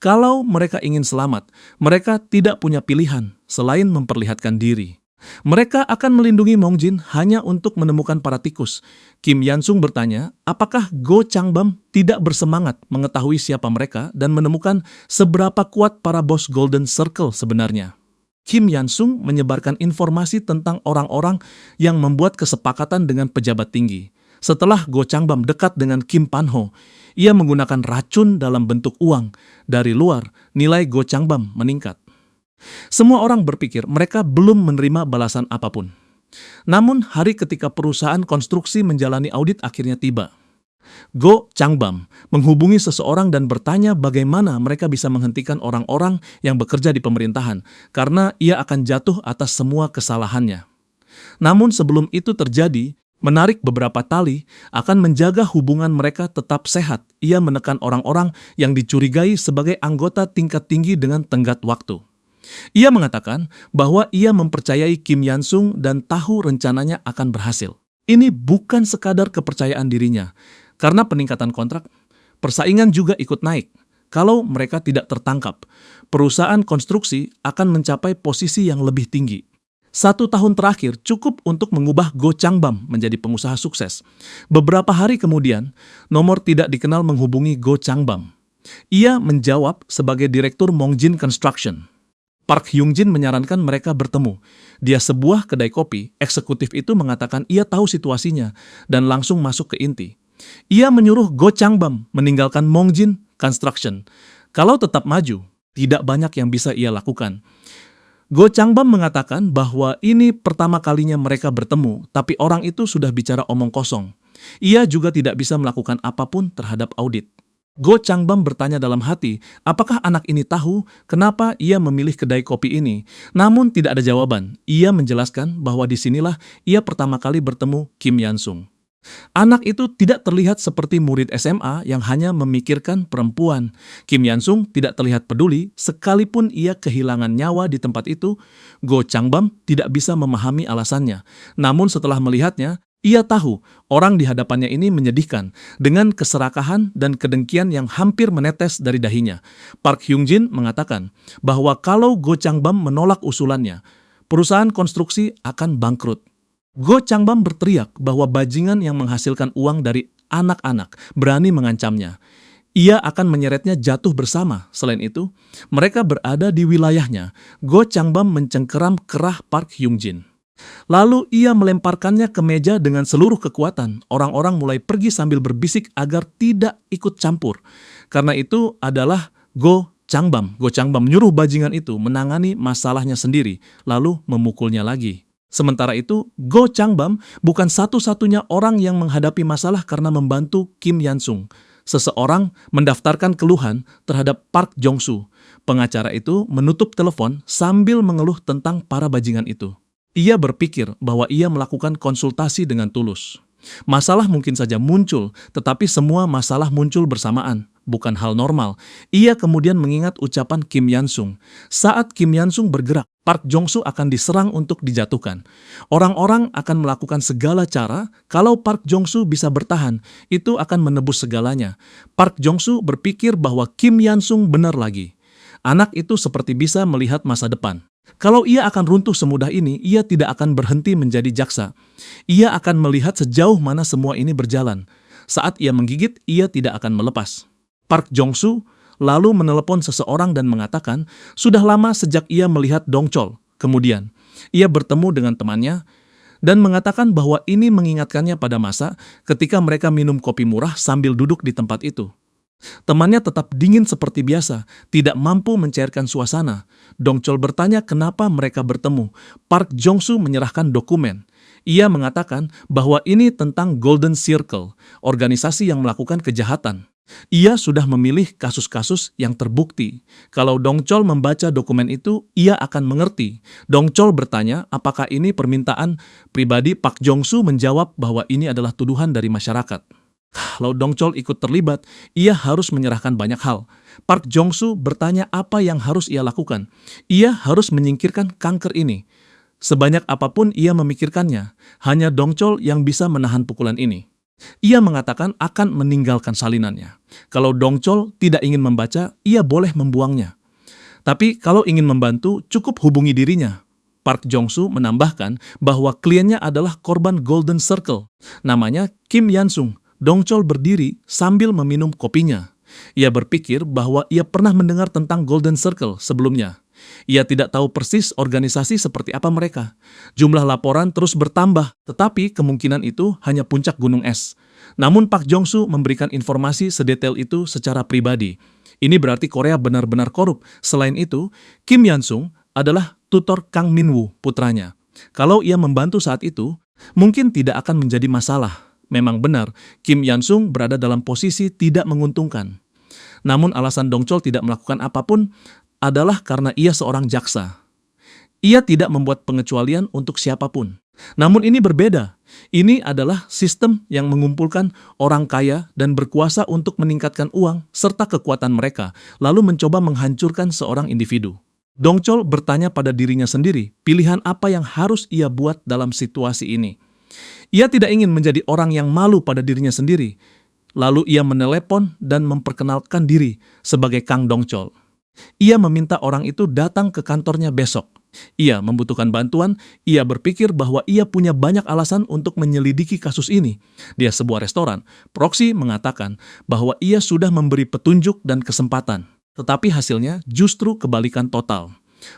Kalau mereka ingin selamat, mereka tidak punya pilihan selain memperlihatkan diri. Mereka akan melindungi Mong Jin hanya untuk menemukan para tikus. Kim Yansung bertanya, apakah Go Changbam tidak bersemangat mengetahui siapa mereka dan menemukan seberapa kuat para bos Golden Circle sebenarnya. Kim Yansung menyebarkan informasi tentang orang-orang yang membuat kesepakatan dengan pejabat tinggi. Setelah Go Changbam dekat dengan Kim Pan-ho, ia menggunakan racun dalam bentuk uang. Dari luar, nilai Go Changbam meningkat. Semua orang berpikir mereka belum menerima balasan apapun. Namun, hari ketika perusahaan konstruksi menjalani audit akhirnya tiba. Go Changbam menghubungi seseorang dan bertanya bagaimana mereka bisa menghentikan orang-orang yang bekerja di pemerintahan, karena ia akan jatuh atas semua kesalahannya. Namun sebelum itu terjadi, menarik beberapa tali akan menjaga hubungan mereka tetap sehat. Ia menekan orang-orang yang dicurigai sebagai anggota tingkat tinggi dengan tenggat waktu. Ia mengatakan bahwa ia mempercayai Kim Yansung dan tahu rencananya akan berhasil. Ini bukan sekadar kepercayaan dirinya. Karena peningkatan kontrak, persaingan juga ikut naik. Kalau mereka tidak tertangkap, perusahaan konstruksi akan mencapai posisi yang lebih tinggi. 1 tahun terakhir cukup untuk mengubah Go Changbam menjadi pengusaha sukses. Beberapa hari kemudian, nomor tidak dikenal menghubungi Go Changbam. Ia menjawab sebagai direktur Mong Jin Construction. Park Hyung-jin menyarankan mereka bertemu. Dia sebuah kedai kopi, eksekutif itu mengatakan ia tahu situasinya dan langsung masuk ke inti. Ia menyuruh Go Changbam meninggalkan Mong Jin Construction. Kalau tetap maju, tidak banyak yang bisa ia lakukan. Go Changbam mengatakan bahwa ini pertama kalinya mereka bertemu, tapi orang itu sudah bicara omong kosong. Ia juga tidak bisa melakukan apapun terhadap audit. Go Changbam bertanya dalam hati, apakah anak ini tahu kenapa ia memilih kedai kopi ini? Namun tidak ada jawaban. Ia menjelaskan bahwa disinilah ia pertama kali bertemu Kim Yansung. Anak itu tidak terlihat seperti murid SMA yang hanya memikirkan perempuan. Kim Yansung tidak terlihat peduli, sekalipun ia kehilangan nyawa di tempat itu. Go Changbam tidak bisa memahami alasannya. Namun setelah melihatnya, ia tahu orang di hadapannya ini menyedihkan, dengan keserakahan dan kedengkian yang hampir menetes dari dahinya. Park Hyung-jin mengatakan bahwa kalau Go Changbam menolak usulannya, perusahaan konstruksi akan bangkrut. Go Changbam berteriak bahwa bajingan yang menghasilkan uang dari anak-anak berani mengancamnya. Ia akan menyeretnya jatuh bersama. Selain itu, mereka berada di wilayahnya. Go Changbam mencengkeram kerah Park Hyung-jin. Lalu ia melemparkannya ke meja dengan seluruh kekuatan. Orang-orang mulai pergi sambil berbisik agar tidak ikut campur. Karena itu adalah Go Changbam. Go Changbam menyuruh bajingan itu menangani masalahnya sendiri, lalu memukulnya lagi. Sementara itu, Go Changbam bukan satu-satunya orang yang menghadapi masalah karena membantu Kim Yansung. Seseorang mendaftarkan keluhan terhadap Park Jong-soo. Pengacara itu menutup telepon sambil mengeluh tentang para bajingan itu. Ia berpikir bahwa ia melakukan konsultasi dengan tulus. Masalah mungkin saja muncul, tetapi semua masalah muncul bersamaan. Bukan hal normal. Ia kemudian mengingat ucapan Kim Yansung. Saat Kim Yansung bergerak, Park Jong-soo akan diserang untuk dijatuhkan. Orang-orang akan melakukan segala cara. Kalau Park Jong-soo bisa bertahan, itu akan menebus segalanya. Park Jong-soo berpikir bahwa Kim Yansung benar lagi. Anak itu seperti bisa melihat masa depan. Kalau ia akan runtuh semudah ini, ia tidak akan berhenti menjadi jaksa. Ia akan melihat sejauh mana semua ini berjalan. Saat ia menggigit, ia tidak akan melepas. Park Jong-soo lalu menelepon seseorang dan mengatakan, sudah lama sejak ia melihat Dong Chol. Kemudian, ia bertemu dengan temannya dan mengatakan bahwa ini mengingatkannya pada masa ketika mereka minum kopi murah sambil duduk di tempat itu. Temannya tetap dingin seperti biasa, tidak mampu mencairkan suasana. Dong Chol bertanya kenapa mereka bertemu. Park Jong-soo menyerahkan dokumen. Ia mengatakan bahwa ini tentang Golden Circle, organisasi yang melakukan kejahatan. Ia sudah memilih kasus-kasus yang terbukti. Kalau Dong Chol membaca dokumen itu, ia akan mengerti. Dong Chol bertanya apakah ini permintaan pribadi. Park Jong-soo menjawab bahwa ini adalah tuduhan dari masyarakat. Kalau Dong Chol ikut terlibat, ia harus menyerahkan banyak hal. Park Jong-soo bertanya apa yang harus ia lakukan. Ia harus menyingkirkan kanker ini. Sebanyak apapun ia memikirkannya, hanya Dong Chol yang bisa menahan pukulan ini. Ia mengatakan akan meninggalkan salinannya. Kalau Dong Chol tidak ingin membaca, ia boleh membuangnya. Tapi kalau ingin membantu, cukup hubungi dirinya. Park Jong-soo menambahkan bahwa kliennya adalah korban Golden Circle. Namanya Kim Yan-sung. Dong Chol berdiri sambil meminum kopinya. Ia berpikir bahwa ia pernah mendengar tentang Golden Circle sebelumnya. Ia tidak tahu persis organisasi seperti apa mereka. Jumlah laporan terus bertambah, tetapi kemungkinan itu hanya puncak gunung es. Namun Park Jong-soo memberikan informasi sedetail itu secara pribadi. Ini berarti Korea benar-benar korup. Selain itu, Kim Yan-sung adalah tutor Kang Min-woo, putranya. Kalau ia membantu saat itu, mungkin tidak akan menjadi masalah. Memang benar, Kim Yan-sung berada dalam posisi tidak menguntungkan. Namun alasan Dong Chol tidak melakukan apapun adalah karena ia seorang jaksa. Ia tidak membuat pengecualian untuk siapapun. Namun ini berbeda. Ini adalah sistem yang mengumpulkan orang kaya dan berkuasa untuk meningkatkan uang serta kekuatan mereka, lalu mencoba menghancurkan seorang individu. Dong Chol bertanya pada dirinya sendiri, pilihan apa yang harus ia buat dalam situasi ini. Ia tidak ingin menjadi orang yang malu pada dirinya sendiri. Lalu ia menelepon dan memperkenalkan diri sebagai Kang Dong Chol. Ia meminta orang itu datang ke kantornya besok. Ia membutuhkan bantuan, ia berpikir bahwa ia punya banyak alasan untuk menyelidiki kasus ini. Di sebuah restoran, Proxy mengatakan bahwa ia sudah memberi petunjuk dan kesempatan. Tetapi hasilnya justru kebalikan total.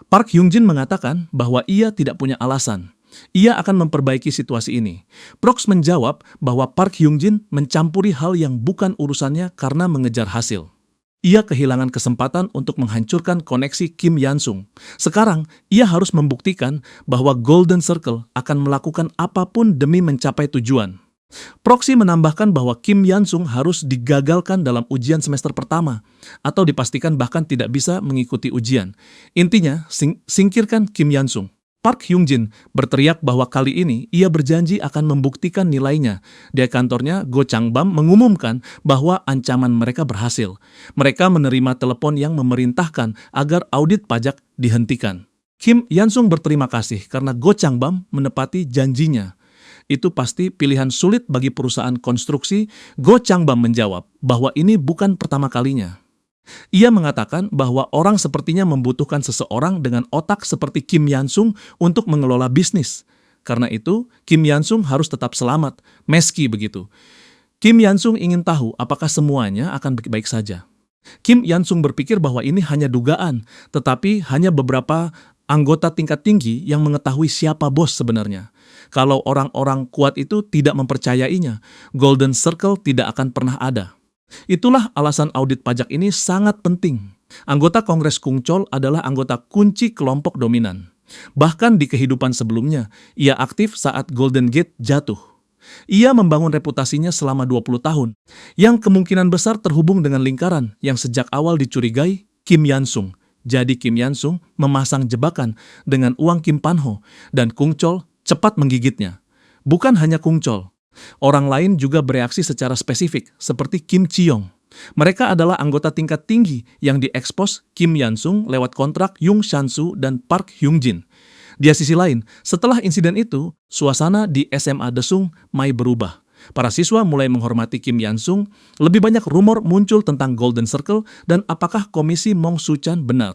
Park Hyung-jin mengatakan bahwa ia tidak punya alasan. Ia akan memperbaiki situasi ini. Prox menjawab bahwa Park Hyung-jin mencampuri hal yang bukan urusannya karena mengejar hasil. Ia kehilangan kesempatan untuk menghancurkan koneksi Kim Yan-sung. Sekarang, ia harus membuktikan bahwa Golden Circle akan melakukan apapun demi mencapai tujuan. Proxy menambahkan bahwa Kim Yan-sung harus digagalkan dalam ujian semester pertama, atau dipastikan bahkan tidak bisa mengikuti ujian. Intinya, singkirkan Kim Yan-sung. Park Hyung-jin berteriak bahwa kali ini ia berjanji akan membuktikan nilainya. Di kantornya, Go Chang-bam mengumumkan bahwa ancaman mereka berhasil. Mereka menerima telepon yang memerintahkan agar audit pajak dihentikan. Kim Yan-sung berterima kasih karena Go Chang-bam menepati janjinya. Itu pasti pilihan sulit bagi perusahaan konstruksi. Go Chang-bam menjawab bahwa ini bukan pertama kalinya. Ia mengatakan bahwa orang sepertinya membutuhkan seseorang dengan otak seperti Kim Yan-sung untuk mengelola bisnis. Karena itu, Kim Yan-sung harus tetap selamat, meski begitu. Kim Yan-sung ingin tahu apakah semuanya akan baik-baik saja. Kim Yan-sung berpikir bahwa ini hanya dugaan, tetapi hanya beberapa anggota tingkat tinggi yang mengetahui siapa bos sebenarnya. Kalau orang-orang kuat itu tidak mempercayainya, Golden Circle tidak akan pernah ada. Itulah alasan audit pajak ini sangat penting. Anggota Kongres Kung Chol adalah anggota kunci kelompok dominan. Bahkan di kehidupan sebelumnya, ia aktif saat Golden Gate jatuh. Ia membangun reputasinya selama 20 tahun, yang kemungkinan besar terhubung dengan lingkaran yang sejak awal dicurigai Kim Yan-sung. Jadi Kim Yan-sung memasang jebakan dengan uang Kim Pan-ho, dan Kung Chol cepat menggigitnya. Bukan hanya Kung Chol. Orang lain juga bereaksi secara spesifik, seperti Kim Chi-yong. Mereka adalah anggota tingkat tinggi yang diekspos Kim Yan-sung lewat kontrak Yung Shan-soo dan Park Hyung-jin. Di sisi lain, setelah insiden itu, suasana di SMA Daesung mulai berubah. Para siswa mulai menghormati Kim Yan-sung, lebih banyak rumor muncul tentang Golden Circle dan apakah komisi Mong Soo-chan benar.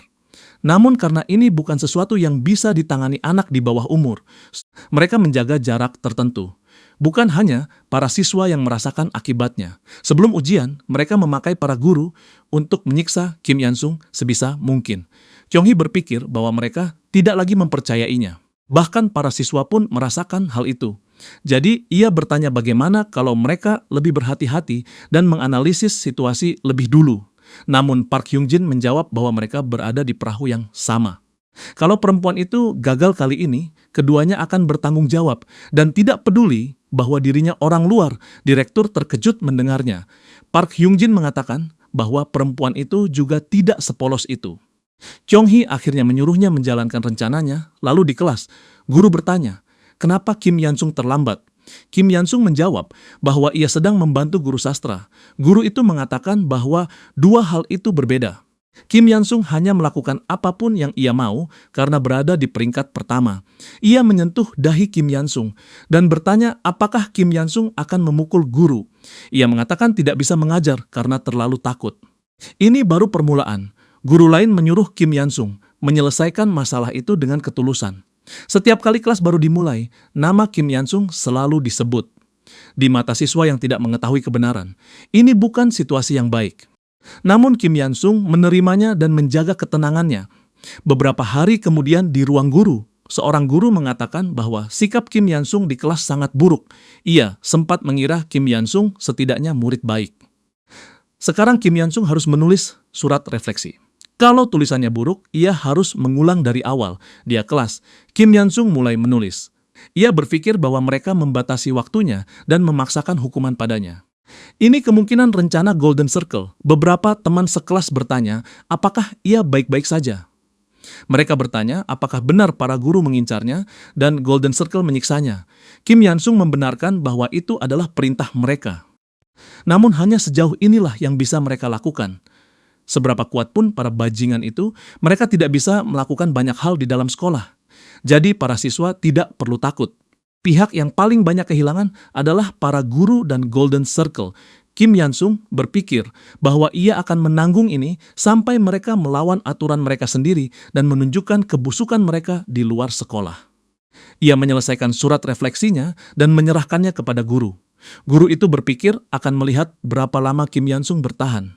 Namun karena ini bukan sesuatu yang bisa ditangani anak di bawah umur, mereka menjaga jarak tertentu. Bukan hanya para siswa yang merasakan akibatnya. Sebelum ujian, mereka memakai para guru untuk menyiksa Kim Yan-sung sebisa mungkin. Kyung-hee berpikir bahwa mereka tidak lagi mempercayainya. Bahkan para siswa pun merasakan hal itu. Jadi, ia bertanya bagaimana kalau mereka lebih berhati-hati dan menganalisis situasi lebih dulu. Namun Park Hyung-jin menjawab bahwa mereka berada di perahu yang sama. Kalau perempuan itu gagal kali ini, keduanya akan bertanggung jawab dan tidak peduli bahwa dirinya orang luar. Direktur terkejut mendengarnya. Park Hyung-jin mengatakan bahwa perempuan itu juga tidak sepolos itu. Kyung-hee akhirnya menyuruhnya menjalankan rencananya, lalu di kelas, guru bertanya, kenapa Kim Yansung terlambat? Kim Yansung menjawab bahwa ia sedang membantu guru sastra. Guru itu mengatakan bahwa dua hal itu berbeda. Kim Yansung hanya melakukan apapun yang ia mau karena berada di peringkat pertama. Ia menyentuh dahi Kim Yansung dan bertanya apakah Kim Yansung akan memukul guru. Ia mengatakan tidak bisa mengajar karena terlalu takut. Ini baru permulaan. Guru lain menyuruh Kim Yansung menyelesaikan masalah itu dengan ketulusan. Setiap kali kelas baru dimulai, nama Kim Yansung selalu disebut. Di mata siswa yang tidak mengetahui kebenaran, ini bukan situasi yang baik. Namun Kim Yansung menerimanya dan menjaga ketenangannya. Beberapa hari kemudian di ruang guru, seorang guru mengatakan bahwa sikap Kim Yansung di kelas sangat buruk. Ia sempat mengira Kim Yansung setidaknya murid baik. Sekarang Kim Yansung harus menulis surat refleksi. Kalau tulisannya buruk, ia harus mengulang dari awal. Dia kelas. Kim Yansung mulai menulis. Ia berpikir bahwa mereka membatasi waktunya dan memaksakan hukuman padanya. Ini kemungkinan rencana Golden Circle. Beberapa teman sekelas bertanya, apakah ia baik-baik saja? Mereka bertanya apakah benar para guru mengincarnya dan Golden Circle menyiksanya. Kim Yansung membenarkan bahwa itu adalah perintah mereka. Namun hanya sejauh inilah yang bisa mereka lakukan. Seberapa kuat pun para bajingan itu, mereka tidak bisa melakukan banyak hal di dalam sekolah. Jadi para siswa tidak perlu takut. Pihak yang paling banyak kehilangan adalah para guru dan Golden Circle. Kim Yansung berpikir bahwa ia akan menanggung ini sampai mereka melawan aturan mereka sendiri dan menunjukkan kebusukan mereka di luar sekolah. Ia menyelesaikan surat refleksinya dan menyerahkannya kepada guru. Guru itu berpikir akan melihat berapa lama Kim Yansung bertahan.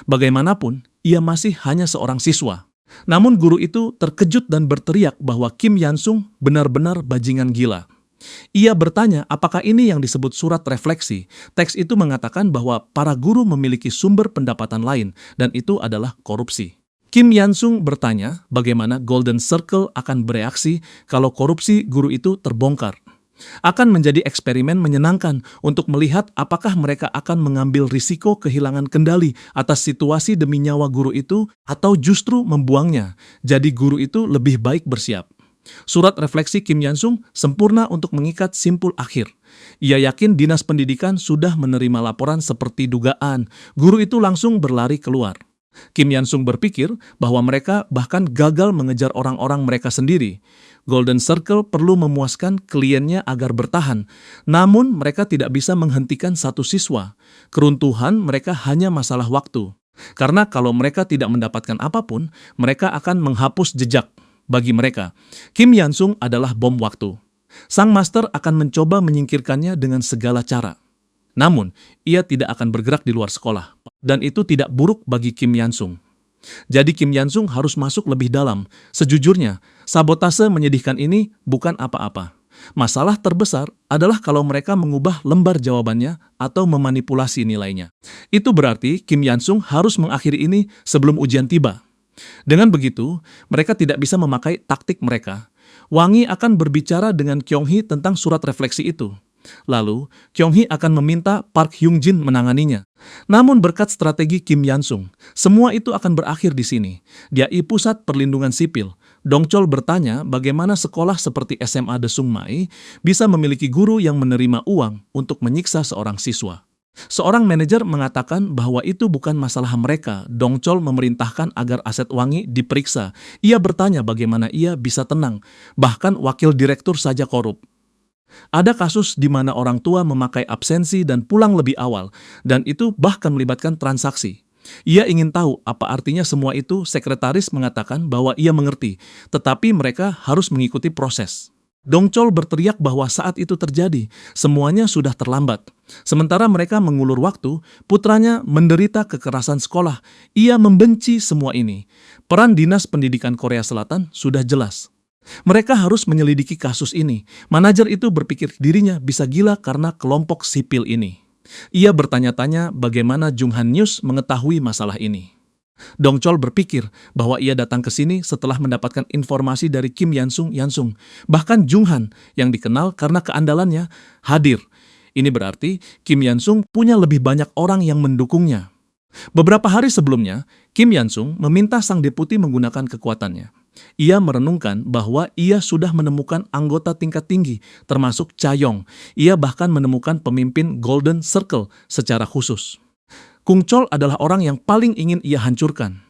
Bagaimanapun, ia masih hanya seorang siswa. Namun guru itu terkejut dan berteriak bahwa Kim Yansung benar-benar bajingan gila. Ia bertanya apakah ini yang disebut surat refleksi. Teks itu mengatakan bahwa para guru memiliki sumber pendapatan lain dan itu adalah korupsi. Kim Yansung bertanya bagaimana Golden Circle akan bereaksi kalau korupsi guru itu terbongkar. Akan menjadi eksperimen menyenangkan untuk melihat apakah mereka akan mengambil risiko kehilangan kendali atas situasi demi nyawa guru itu atau justru membuangnya. Jadi guru itu lebih baik bersiap. Surat refleksi Kim Yansung sempurna untuk mengikat simpul akhir. Ia yakin dinas pendidikan sudah menerima laporan seperti dugaan. Guru itu langsung berlari keluar. Kim Yansung berpikir bahwa mereka bahkan gagal mengejar orang-orang mereka sendiri. Golden Circle perlu memuaskan kliennya agar bertahan, namun mereka tidak bisa menghentikan satu siswa. Keruntuhan mereka hanya masalah waktu. Karena kalau mereka tidak mendapatkan apapun, mereka akan menghapus jejak. Bagi mereka, Kim Yansung adalah bom waktu. Sang master akan mencoba menyingkirkannya dengan segala cara. Namun, ia tidak akan bergerak di luar sekolah. Dan itu tidak buruk bagi Kim Yansung. Jadi Kim Yansung harus masuk lebih dalam. Sejujurnya, sabotase menyedihkan ini bukan apa-apa. Masalah terbesar adalah kalau mereka mengubah lembar jawabannya atau memanipulasi nilainya. Itu berarti Kim Yansung harus mengakhiri ini sebelum ujian tiba. Dengan begitu, mereka tidak bisa memakai taktik mereka. Wangi akan berbicara dengan Kyung-hee tentang surat refleksi itu. Lalu, Kyung-hee akan meminta Park Hyung-jin menanganinya. Namun berkat strategi Kim Yansung, semua itu akan berakhir di sini. Di Pusat Perlindungan Sipil, Dongchol bertanya bagaimana sekolah seperti SMA Desungmai bisa memiliki guru yang menerima uang untuk menyiksa seorang siswa. Seorang manajer mengatakan bahwa itu bukan masalah mereka. Dongchol memerintahkan agar aset Wangi diperiksa. Ia bertanya bagaimana ia bisa tenang. Bahkan wakil direktur saja korup. Ada kasus di mana orang tua memakai absensi dan pulang lebih awal, dan itu bahkan melibatkan transaksi. Ia ingin tahu apa artinya semua itu. Sekretaris mengatakan bahwa ia mengerti, tetapi mereka harus mengikuti proses. Dongchol berteriak bahwa saat itu terjadi, semuanya sudah terlambat. Sementara mereka mengulur waktu, putranya menderita kekerasan sekolah. Ia membenci semua ini. Peran Dinas Pendidikan Korea Selatan sudah jelas. Mereka harus menyelidiki kasus ini. Manajer itu berpikir dirinya bisa gila karena kelompok sipil ini. Ia bertanya-tanya bagaimana Jung Han News mengetahui masalah ini. Dong Chol berpikir bahwa ia datang ke sini setelah mendapatkan informasi dari Kim Yansung. Bahkan Jung Han, yang dikenal karena keandalannya, hadir. Ini berarti Kim Yansung punya lebih banyak orang yang mendukungnya. Beberapa hari sebelumnya, Kim Yansung meminta sang deputi menggunakan kekuatannya. Ia merenungkan bahwa ia sudah menemukan anggota tingkat tinggi, termasuk Cha Yong. Ia bahkan menemukan pemimpin Golden Circle secara khusus. Kung Chol adalah orang yang paling ingin ia hancurkan.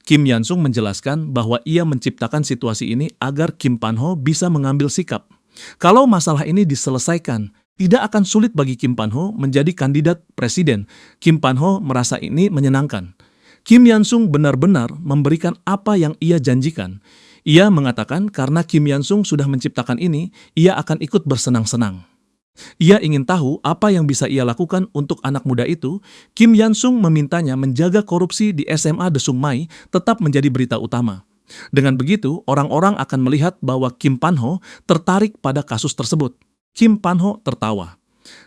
Kim Yansung menjelaskan bahwa ia menciptakan situasi ini agar Kim Pan-ho bisa mengambil sikap. Kalau masalah ini diselesaikan, tidak akan sulit bagi Kim Pan-ho menjadi kandidat presiden. Kim Pan-ho merasa ini menyenangkan. Kim Yansung benar-benar memberikan apa yang ia janjikan. Ia mengatakan karena Kim Yansung sudah menciptakan ini, ia akan ikut bersenang-senang. Ia ingin tahu apa yang bisa ia lakukan untuk anak muda itu. Kim Yansung memintanya menjaga korupsi di SMA Desung Mai tetap menjadi berita utama. Dengan begitu, orang-orang akan melihat bahwa Kim Pan-ho tertarik pada kasus tersebut. Kim Pan-ho tertawa.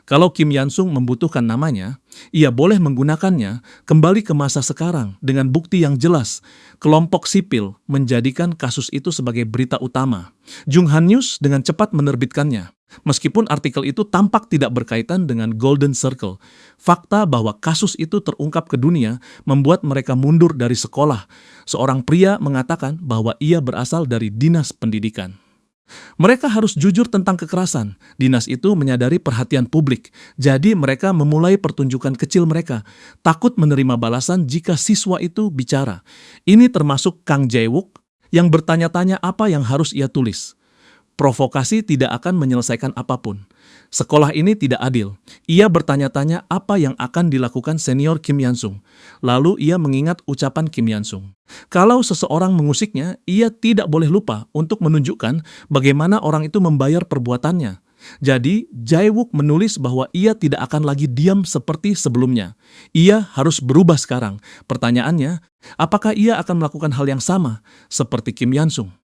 Kalau Kim Yansung membutuhkan namanya, ia boleh menggunakannya kembali ke masa sekarang dengan bukti yang jelas. Kelompok sipil menjadikan kasus itu sebagai berita utama. Jung Han News dengan cepat menerbitkannya. Meskipun artikel itu tampak tidak berkaitan dengan Golden Circle, fakta bahwa kasus itu terungkap ke dunia membuat mereka mundur dari sekolah. Seorang pria mengatakan bahwa ia berasal dari dinas pendidikan. Mereka harus jujur tentang kekerasan. Dinas itu menyadari perhatian publik, jadi mereka memulai pertunjukan kecil mereka, takut menerima balasan jika siswa itu bicara. Ini termasuk Kang Jae-wook yang bertanya-tanya apa yang harus ia tulis. Provokasi tidak akan menyelesaikan apapun. Sekolah ini tidak adil. Ia bertanya-tanya apa yang akan dilakukan senior Kim Yansung. Lalu ia mengingat ucapan Kim Yansung. Kalau seseorang mengusiknya, ia tidak boleh lupa untuk menunjukkan bagaimana orang itu membayar perbuatannya. Jadi, Jae-wook menulis bahwa ia tidak akan lagi diam seperti sebelumnya. Ia harus berubah sekarang. Pertanyaannya, apakah ia akan melakukan hal yang sama seperti Kim Yansung?